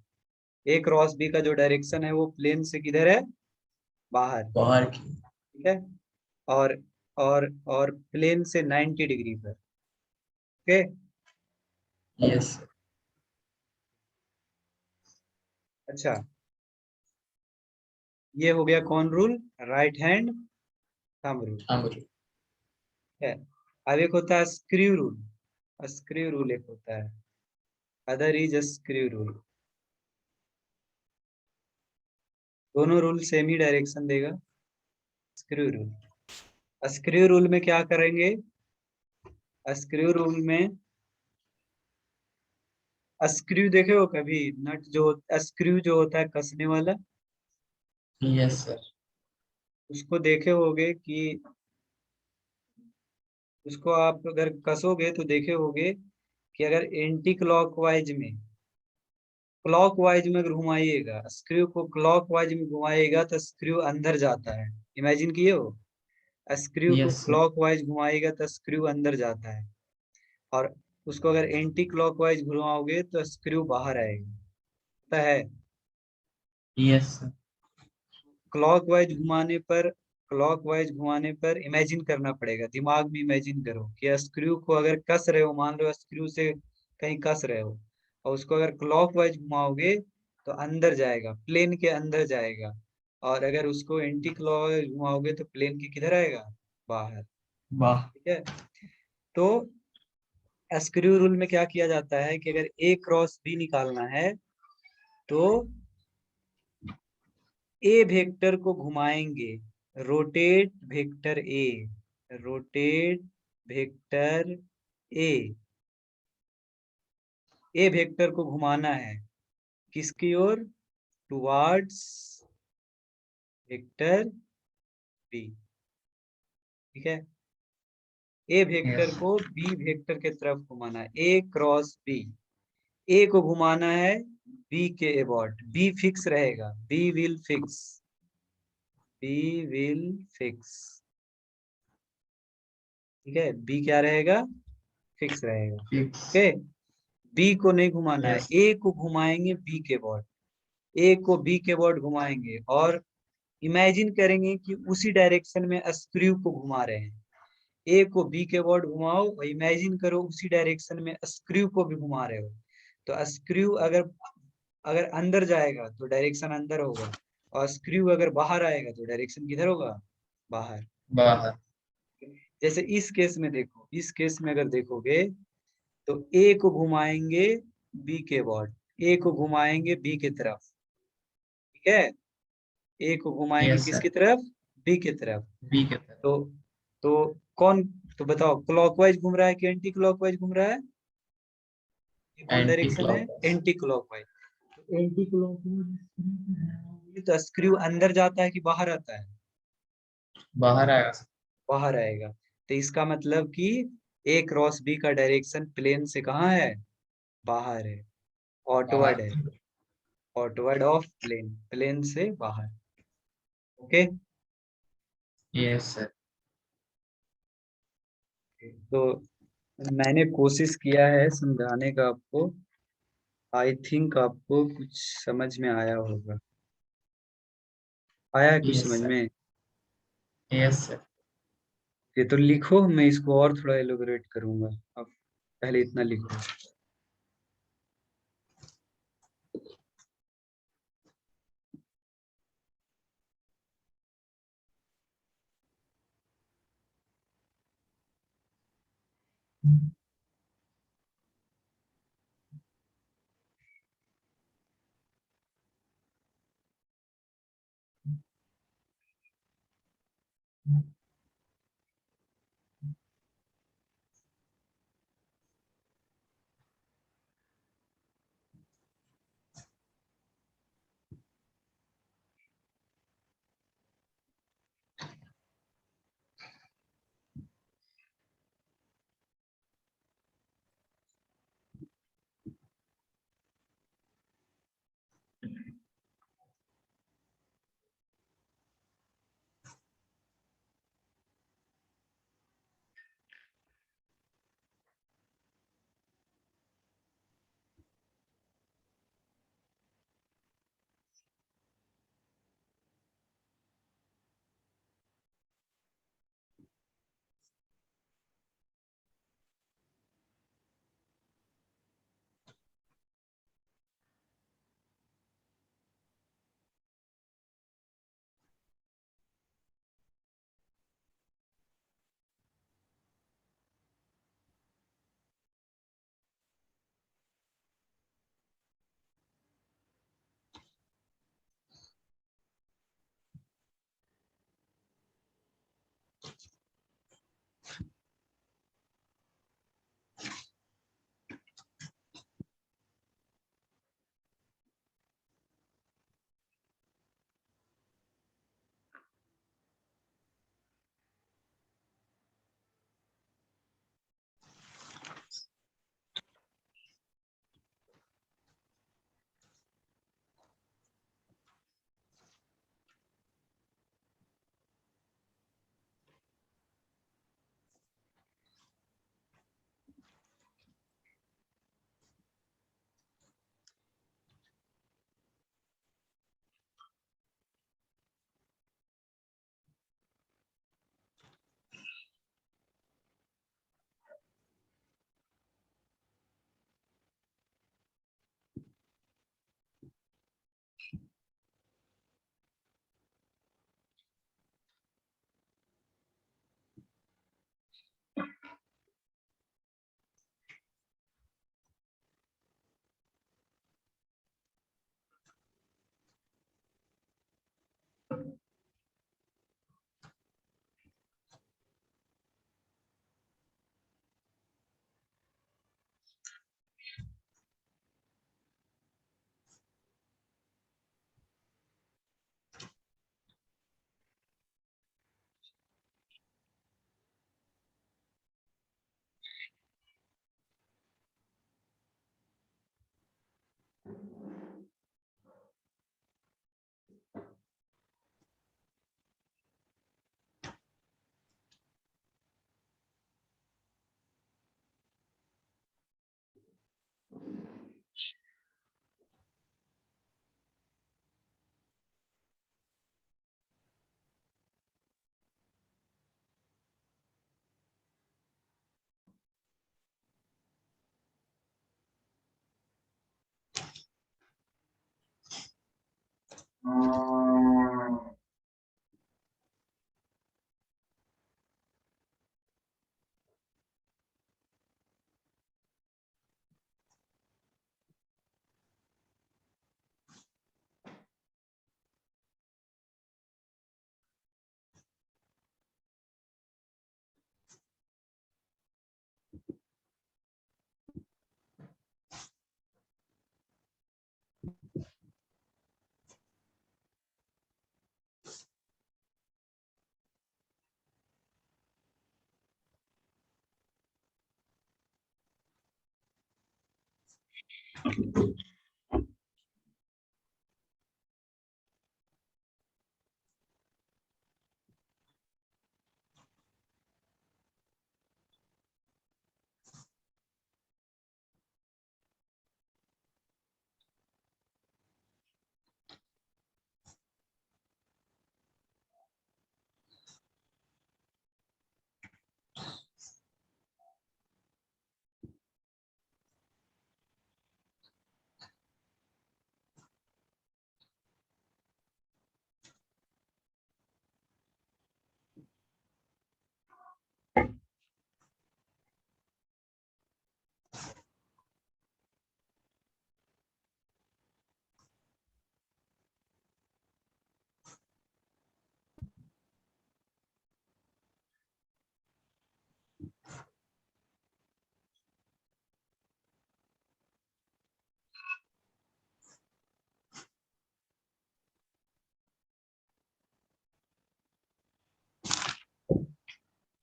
ए क्रॉस बी का जो डायरेक्शन है वो प्लेन से किधर है, बाहर। बाहर की. ठीक है, और और प्लेन से 90 डिग्री पर। Okay, Yes, sir. अच्छा, ये हो गया कौन rule, right hand thumb rule. Amru. है, अब एक होता है स्क्रू रूल, स्क्रू रूल एक होता है, अदर इज स्क्रू रूल। दोनों रूल सेम ही डायरेक्शन देगा। स्क्रू रूल, स्क्रू रूल में क्या करेंगे? स्क्रू रूल में स्क्रू देखे हो कभी? नट जो स्क्रू जो होता है कसने वाला, Yes, sir. उसको देखे होगे कि उसको आप अगर कसोगे तो देखे होगे कि अगर एंटी क्लॉकवाइज में, क्लॉकवाइज में अगर घुमाइएगा, स्क्रू को क्लॉकवाइज में घुमाइएगा तो स्क्रू अंदर जाता है। इमेजिन किए हो? स्क्रू को Yes, sir. क्लॉकवाइज घुमाएगा तो स्क्रू अंदर जाता है, और उसको अगर एंटी क्लॉकवाइज घुमाओगे तो स्क्रू बाहर आएगा। पता है? Yes, sir. क्लॉकवाइज घुमाने पर इमेजिन करना पड़ेगा, दिमाग में इमेजिन करो कि स्क्रू को अगर कस रहे हो, मान लो स्क्रू से कहीं कस रहे हो, और उसको अगर क्लॉकवाइज घुमाओगे तो अंदर जाएगा, प्लेन के अंदर जाएगा, और अगर उसको एंटी क्लॉकवाइज घुमाओगे तो प्लेन के किधर आएगा? बाहर। वाह. ठीक है? तो स्क्रू रूल में क्या किया जाता है कि अगर ए क्रॉस बी निकालना है तो ए वेक्टर को घुमाएंगे, rotate vector A, rotate vector A, A vector को घुमाना है किसकी ओर? Towards vector B. ठीक है? A vector Yes. को बी वेक्टर के तरफ घुमाना है, ए क्रॉस बी। ए को घुमाना है बी के अबॉट, बी फिक्स रहेगा, B will fix, B will fix. ठीक है? बी क्या रहेगा? फिक्स रहेगा। Fix. ओके? बी को नहीं घुमाना है, Yes. ए को घुमाएंगे बी के बॉड, ए को बी के बॉड घुमाएंगे, और इमेजिन करेंगे कि उसी डायरेक्शन में स्क्रू को घुमा रहे हैं। ए को बी के बॉड घुमाओ और इमेजिन करो उसी डायरेक्शन में स्क्रू को भी घुमा रहे हो, तो स्क्रू अगर अगर अंदर जाएगा तो डायरेक्शन अंदर होगा, और स्क्रू अगर बाहर आएगा तो डायरेक्शन किधर होगा? बाहर। बाहर. जैसे इस केस में देखो, इस केस में अगर देखोगे तो ए को घुमाएंगे बी के बॉड, ए को घुमाएंगे बी की तरफ। ठीक है? ए को घुमाएंगे Yes, किसकी sir. तरफ? बी की तरफ। B के तरफ. तो तो कौन, तो बताओ क्लॉकवाइज घूम रहा है कि एंटी क्लॉकवाइज घूम रहा है? ये कौन Anti डायरेक्शन है? clockwise. Anti clockwise. तो एंटी क्लॉकवाइज तो स्क्रू अंदर जाता है कि बाहर आता है? बाहर आएगा sir. बाहर आएगा। तो इसका मतलब कि ए क्रॉस बी का डायरेक्शन प्लेन से कहाँ है? बाहर है, ऑटवर्ड है, बाहर. ऑटवर्ड ऑफ प्लेन, प्लेन से बाहर। ओके? Yes, sir. तो मैंने कोशिश किया है समझाने का आपको, आई थिंक आपको कुछ समझ में आया होगा। आया है कुछ Yes, समझ sir. में? Yes, sir. ये तो लिखो, मैं इसको और थोड़ा एलोबरेट करूंगा। अब पहले इतना लिखो।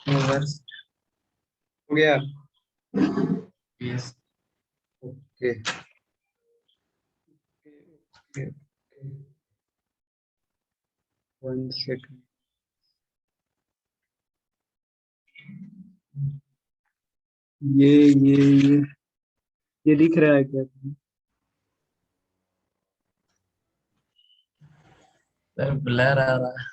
Reverse. हो गया? Yes. ओके। One second. ये ये दिख रहा है क्या तुम्हें? सर ब्लर आ रहा है।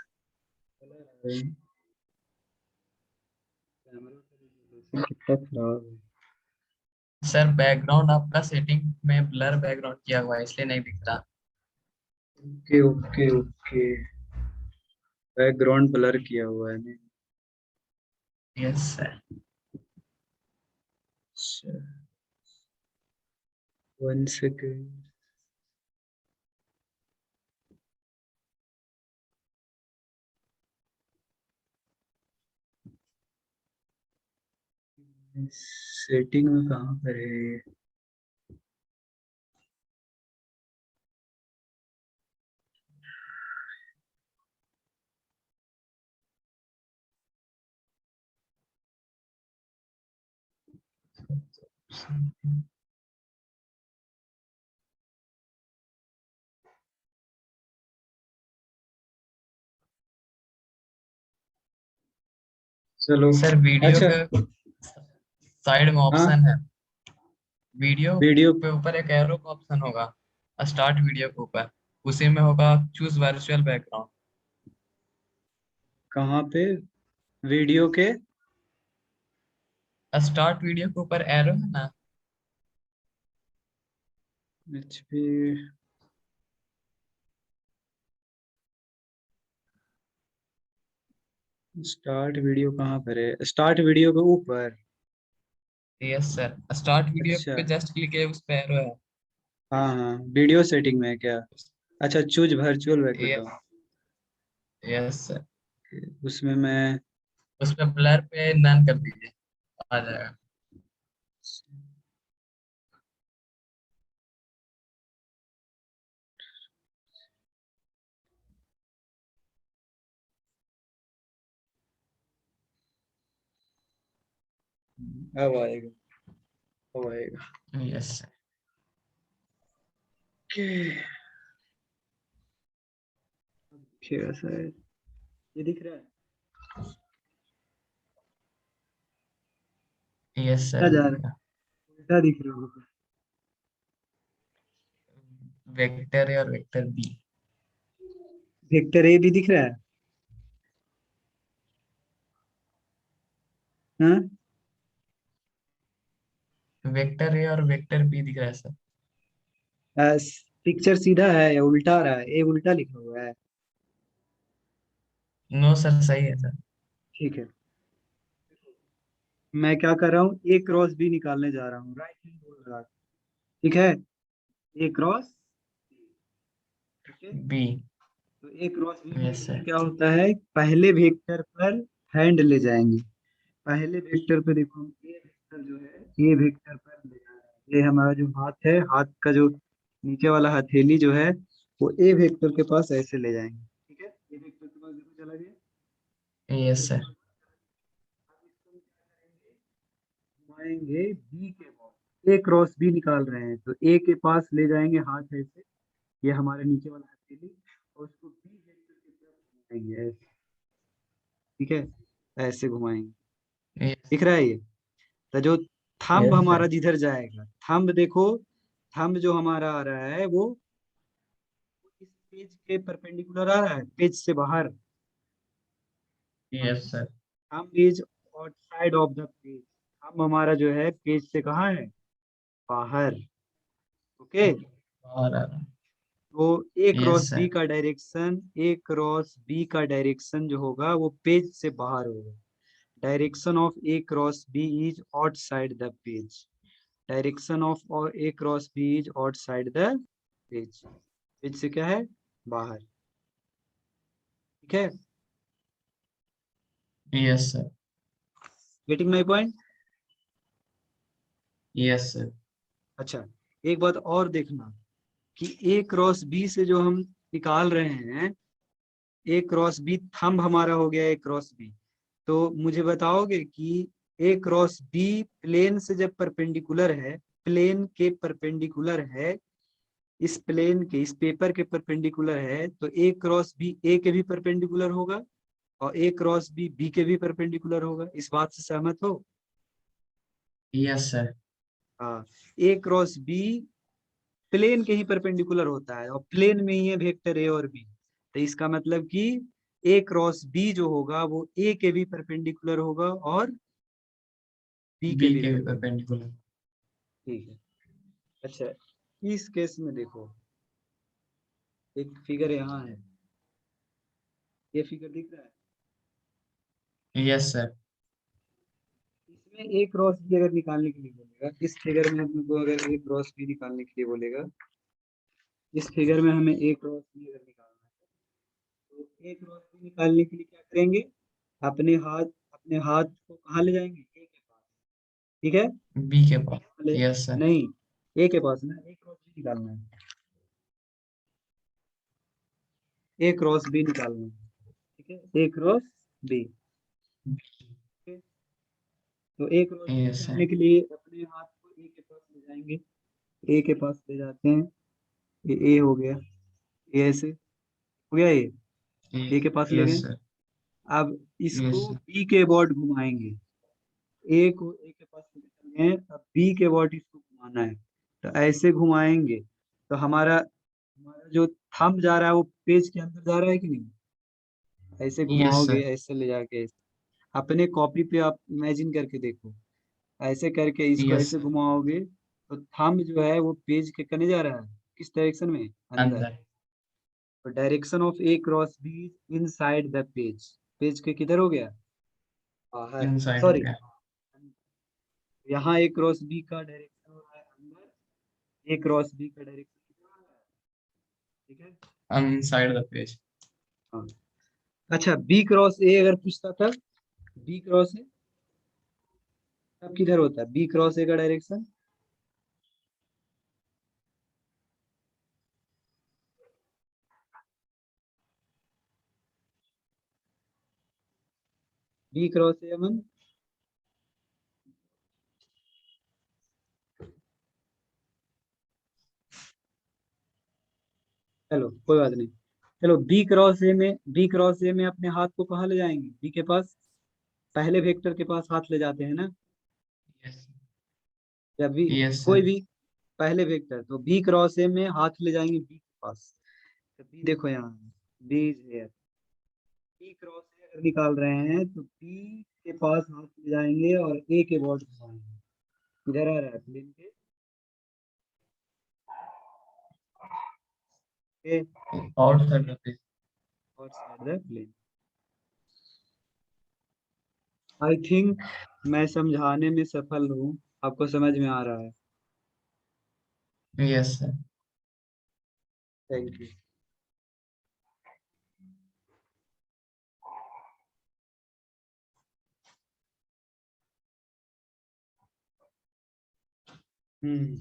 कैमरा का resolution कितना खराब है। सर बैकग्राउंड आपका सेटिंग में ब्लर बैकग्राउंड किया हुआ है इसलिए नहीं दिख रहा। Okay okay okay. Background blur किया हुआ है ने। Yes sir. One second. Setting में कहाँ पर है ये? चलो। सर वीडियो अच्छा। के साइड में हाँ। ऑप्शन है। वीडियो वीडियो पे ऊपर एक एरो का ऑप्शन होगा। स्टार्ट वीडियो के ऊपर उसी में होगा चूज वर्चुअल बैकग्राउंड। कहाँ पे? वीडियो के? स्टार्ट वीडियो के ऊपर एरो है ना। एचपी। स्टार्ट वीडियो कहाँ पर है? स्टार्ट वीडियो के ऊपर। यस सर स्टार्ट वीडियो अच्छा। पे जस्ट क्लिक है उस पे एरो है। हाँ हाँ, वीडियो सेटिंग में है क्या? अच्छा, choose virtual background. Yes. Yes sir उसमें मैं। उस पे ब्लर पे नन कर दीजिए आ जाएगा। अब आएगा। अब आएगा। Yes sir. Okay, दिखेगा शायद। ये दिख रहा है? यस क्या सर जा रहा है? दिखेगा। क्या दिख रहा है? वेक्टर ए और वेक्टर बी। वेक्टर ए भी दिख रहा है? हाँ। वेक्टर ए और वेक्टर बी दिख रहा है सर। पिक्चर सीधा है या उल्टा आ रहा है? ए उल्टा लिखा हुआ है। नो सर, सही है सर। ठीक है, मैं क्या कर रहा हूँ, ए क्रॉस बी निकालने जा रहा हूँ, राइट हैंड रूल लगा के। ठीक है, ए क्रॉस, ठीक है। बी। तो ए क्रॉस बी यस में सर। क्या होता है, पहले वेक्टर पर हैंड ले जाएंगे। पहले वेक्टर पे देखो, ए वेक्टर जो है, ए वेक्टर पर ले जा रहा है, ये हमारा जो हाथ है, हाथ का जो नीचे वाला हथेली जो है, वो ए वेक्टर के पास ऐसे ले जाएंगे। ठीक है, ए वेक्टर के पास देखो चला गया। यस उसके सर। बाद अब इसको हम क्या करेंगे, घुमाएंगे बी के पास। ए क्रॉस बी निकाल रहे हैं, तो ए के पास ले जाएंगे हाथ ऐसे, ये हमारे नीचे वाला हथेली, और उसको बी वेक्टर की तरफ घुमाएंगे ऐसे। ठीक है, ऐसे घुमाएंगे। यस। दिख रहा है ये? तो जो थंब यस हमारा सर। जिधर जाएगा, थंब देखो, थंब जो हमारा आ रहा है वो इस पेज के परपेंडिकुलर आ रहा है, पेज से बाहर। Yes sir. Thumb is outside of the page. Thumb हमारा जो है पेज से कहाँ है, बाहर। ओके, और आ रहा। तो A cross yes B sir. का डायरेक्शन, ए क्रॉस बी का डायरेक्शन जो होगा वो पेज से बाहर होगा। Direction of A cross B is outside the page. Direction of A cross B is outside the page. Page से क्या है, बाहर। ठीक है, yes sir. Getting my point? Yes sir. अच्छा, एक बात और देखना कि ए क्रॉस बी से जो हम निकाल रहे हैं, ए क्रॉस बी, थंब हमारा हो गया ए क्रॉस बी। तो मुझे बताओगे कि ए क्रॉस बी प्लेन से जब परपेंडिकुलर है, प्लेन के परपेंडिकुलर है, इस प्लेन के, इस पेपर के परपेंडिकुलर है, तो ए क्रॉस बी ए के भी परपेंडिकुलर होगा, और ए क्रॉस बी बी के भी परपेंडिकुलर होगा। इस बात से सहमत हो? Yes sir. हाँ, ए क्रॉस बी प्लेन के ही परपेंडिकुलर होता है, और प्लेन में ही है वेक्टर ए और बी। तो इसका मतलब कि ए क्रॉस बी जो होगा वो ए के भी परपेंडिकुलर होगा और बी के बी भी के भी परपेंडिकुलर। परपेंडिकुलर। ठीक है, अच्छा, इस केस में देखो, एक फिगर यहाँ है, ये फिगर दिख रहा है, यस सर। इसमें ए क्रॉस बी अगर निकालने के लिए बोलेगा, इस फिगर में अपने को अगर ए क्रॉस बी निकालने के लिए बोलेगा, इस फिगर में हमें ए क्रॉस बी अगर निकालना है, तो ए क्रॉस बी निकालने के लिए क्या करेंगे, अपने हाथ को कहाँ ले जाएंगे, ए के पास। ठीक है, बी के पास। पहले, यस सर। नहीं, ए के पास ना, ए क्रॉस बी निकालना है, ए क्रॉस बी निकालना है। ठीक है, ए क्रॉस बी। तो A cross B yes sir. निकालने के लिए अपने हाथ को ए के पास ले जाएंगे, ए के पास ले जाते हैं, ये ए हो गया, ए ऐसे हो गया, ये ए के पास ले यस गए। सर। अब यस इसको सर। बी के अबाउट घुमाएंगे, ए को ए के पास लेकर गए, अब बी के अबाउट इसको घुमाना है, तो ऐसे घुमाएंगे, तो हमारा हमारा जो थंब जा रहा है वो पेज के अंदर जा रहा है कि नहीं, ऐसे यस घुमाओगे, सर। ऐसे ले जाके अपने कॉपी पे आप इमेजिन करके देखो, ऐसे करके इसको यस ऐसे सर। घुमाओगे, तो थंब जो है वो पेज के कने जा रहा है, किस डायरेक्शन में, अंदर। अंदर। तो direction of A cross be inside the page, page के किधर हो गया, बाहर, इनसाइड हो सॉरी। गया। यहाँ ए क्रॉस बी का डायरेक्शन हो रहा है अंदर, ए क्रॉस बी का डायरेक्शन कितना हो रहा है, ठीक है। Inside the page. हाँ, अच्छा, बी क्रॉस ए अगर पूछता था, बी क्रॉस ए तब किधर होता है, बी क्रॉस ए का डायरेक्शन, बी क्रॉस ए अमन, चलो कोई बात नहीं, चलो बी क्रॉस ए में अपने हाथ को कहाँ ले जाएंगे, बी के पास, पहले वेक्टर के पास हाथ ले जाते हैं ना, यस। जब भी यस कोई सर। भी पहले वेक्टर, तो बी क्रॉस ए में हाथ ले जाएंगे बी के पास, तो बी देखो यहाँ, B is here, B cross A अगर निकाल रहे हैं तो बी के पास हाथ ले जाएंगे और ए के बॉर्ड घुमाएंगे, इधर आ रहा है प्लेन के, Okay, outside the plane. outside the plane. I think मैं समझाने में सफल हूँ, आपको समझ में आ रहा है? Yes, sir. Thank you. हम्म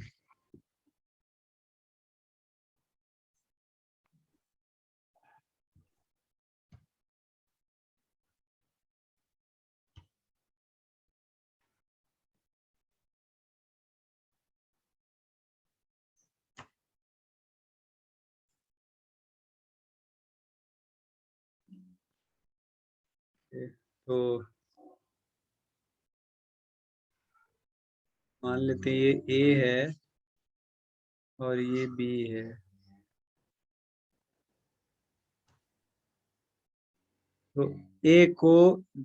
तो मान लेते हैं ये ए है और ये बी है। तो ए को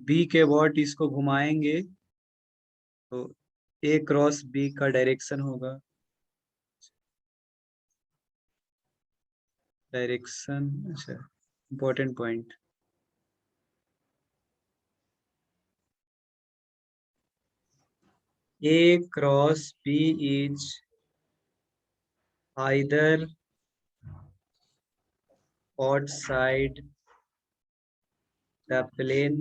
बी के अबाउट इसको घुमाएंगे तो ए क्रॉस बी का डायरेक्शन होगा, डायरेक्शन। अच्छा, important point. A cross B is either outside the plane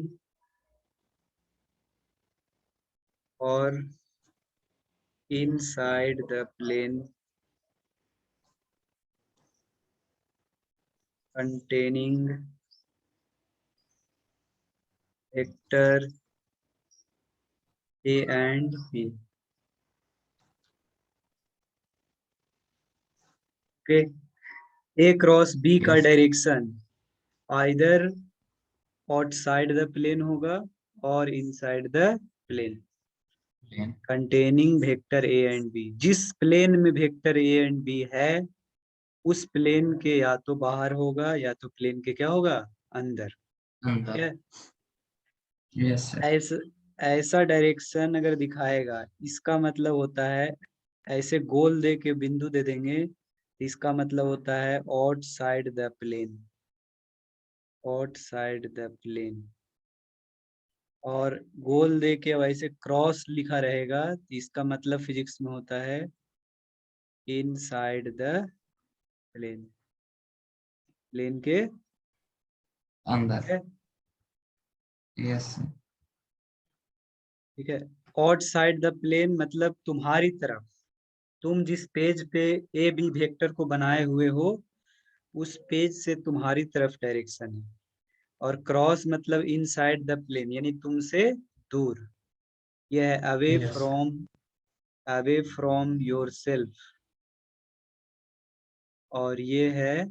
or inside the plane containing vector A and B. Okay, A cross B का Yes. Direction either outside the plane होगा और inside the plane Plane. Containing vector A and B. जिस प्लेन में वेक्टर ए एंड बी है उस प्लेन के या तो बाहर होगा या तो प्लेन के क्या होगा, अंदर। ठीक Under. है, Yes, sir. ऐसा ऐसा डायरेक्शन अगर दिखाएगा इसका मतलब होता है, ऐसे गोल दे के बिंदु दे देंगे इसका मतलब होता है outside the plane, outside the plane. और गोल दे के वैसे क्रॉस लिखा रहेगा इसका मतलब फिजिक्स में होता है इनसाइड द प्लेन, प्लेन के। Under. ठीक है, Yes, sir. ठीक है। आउटसाइड द प्लेन मतलब तुम्हारी तरफ, तुम जिस पेज पे ए बी वेक्टर को बनाए हुए हो उस पेज से तुम्हारी तरफ डायरेक्शन है। और क्रॉस मतलब इनसाइड द प्लेन यानी तुमसे दूर, यह है Yes, sir. Away from yourself, और ये है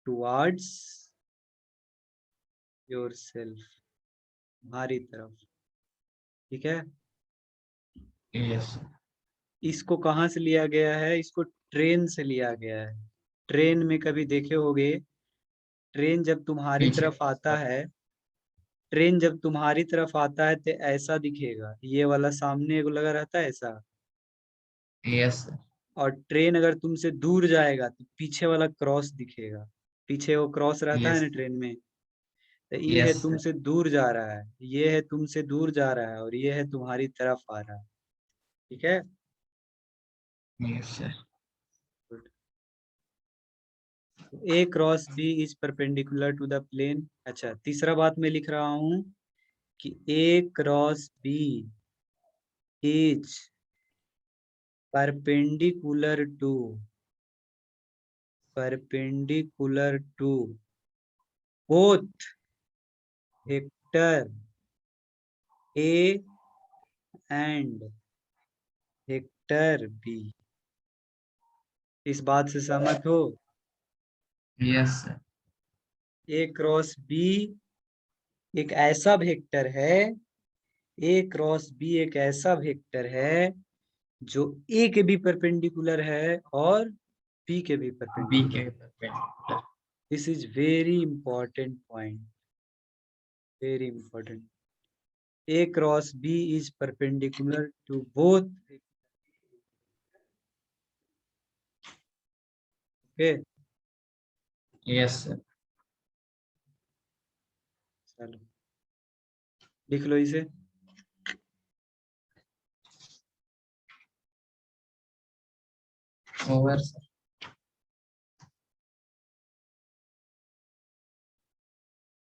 टुवर्ड्स योरसेल्फ, तुम्हारी तरफ। ठीक है, Yes, sir. इसको कहाँ से लिया गया है, इसको ट्रेन से लिया गया है। ट्रेन में कभी देखे होगे, ट्रेन जब तुम्हारी पीछे तरफ आता है, ट्रेन जब तुम्हारी तरफ आता है तो ऐसा दिखेगा, ये वाला सामने एगो लगा रहता है ऐसा। Yes, sir. और ट्रेन अगर तुमसे दूर जाएगा तो पीछे वाला क्रॉस दिखेगा, पीछे वो क्रॉस रहता है Yes, ना ट्रेन में। तो ये है yes, sir. तुमसे दूर जा रहा है, ये है तुमसे दूर जा रहा है और ये है तुम्हारी तरफ आ रहा है। ठीक है, Yes, sir. A cross B is perpendicular to the plane. अच्छा, तीसरा बात मैं लिख रहा हूं कि A cross B is perpendicular to, perpendicular to both vector A and vector B. इस बात से सहमत हो? Yes, sir. A cross B एक ऐसा वेक्टर है, ए क्रॉस बी एक ऐसा वेक्टर है जो ए के भी परपेंडिकुलर है और बी के भी B परपेंडिकुलर। के perpendicular. This is very important point, very important. A cross B is perpendicular to both. Okay, yes sir. चलो लिख लो इसे। Over sir.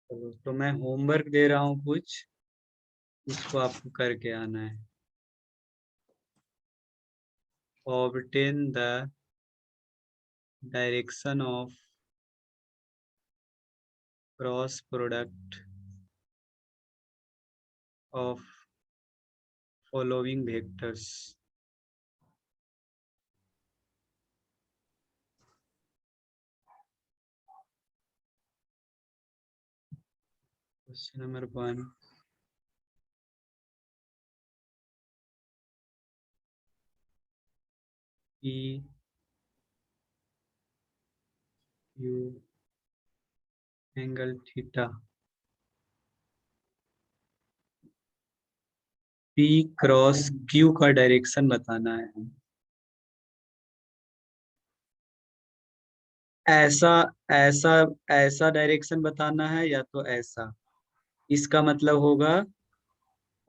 चलो तो मैं होमवर्क दे रहा हूँ कुछ, उसको आपको करके आना है। obtain the direction of cross product of following vectors. Question number 1. P Q angle theta. P cross Q का डायरेक्शन बताना है। ऐसा ऐसा ऐसा डायरेक्शन बताना है या तो ऐसा। इसका मतलब होगा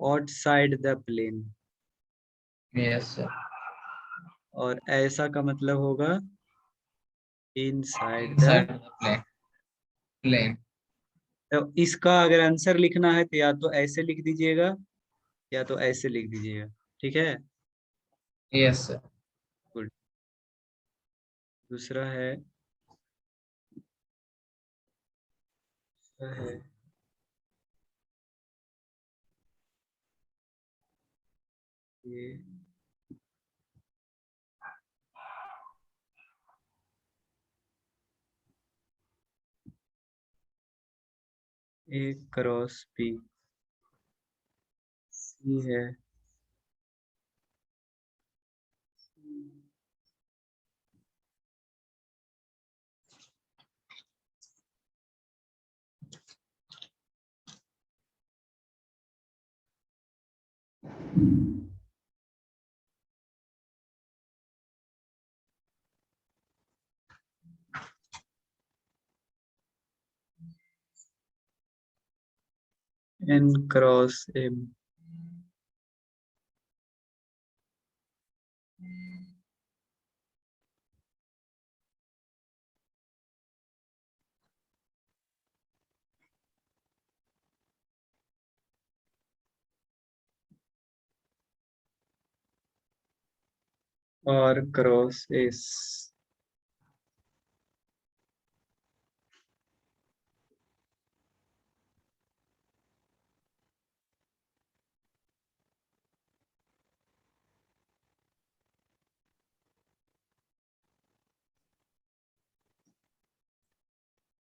outside the plane, yes sir. और ऐसा का मतलब होगा inside the. Inside the plane. Plane. तो इसका अगर आंसर लिखना है तो या तो ऐसे लिख दीजिएगा या तो ऐसे लिख दीजिएगा, ठीक है। Yes sir. गुड। दूसरा है ये ए क्रॉस पी सी है। N cross M. और cross S.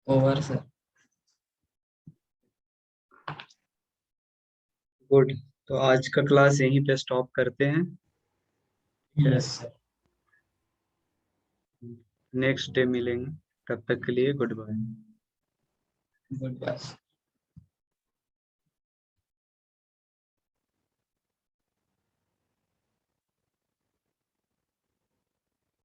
Over sir. Good. तो आज का क्लास यहीं पे स्टॉप करते हैं। Yes sir. नेक्स्ट डे मिलेंगे, तब तक के लिए गुड बाय। Good bye.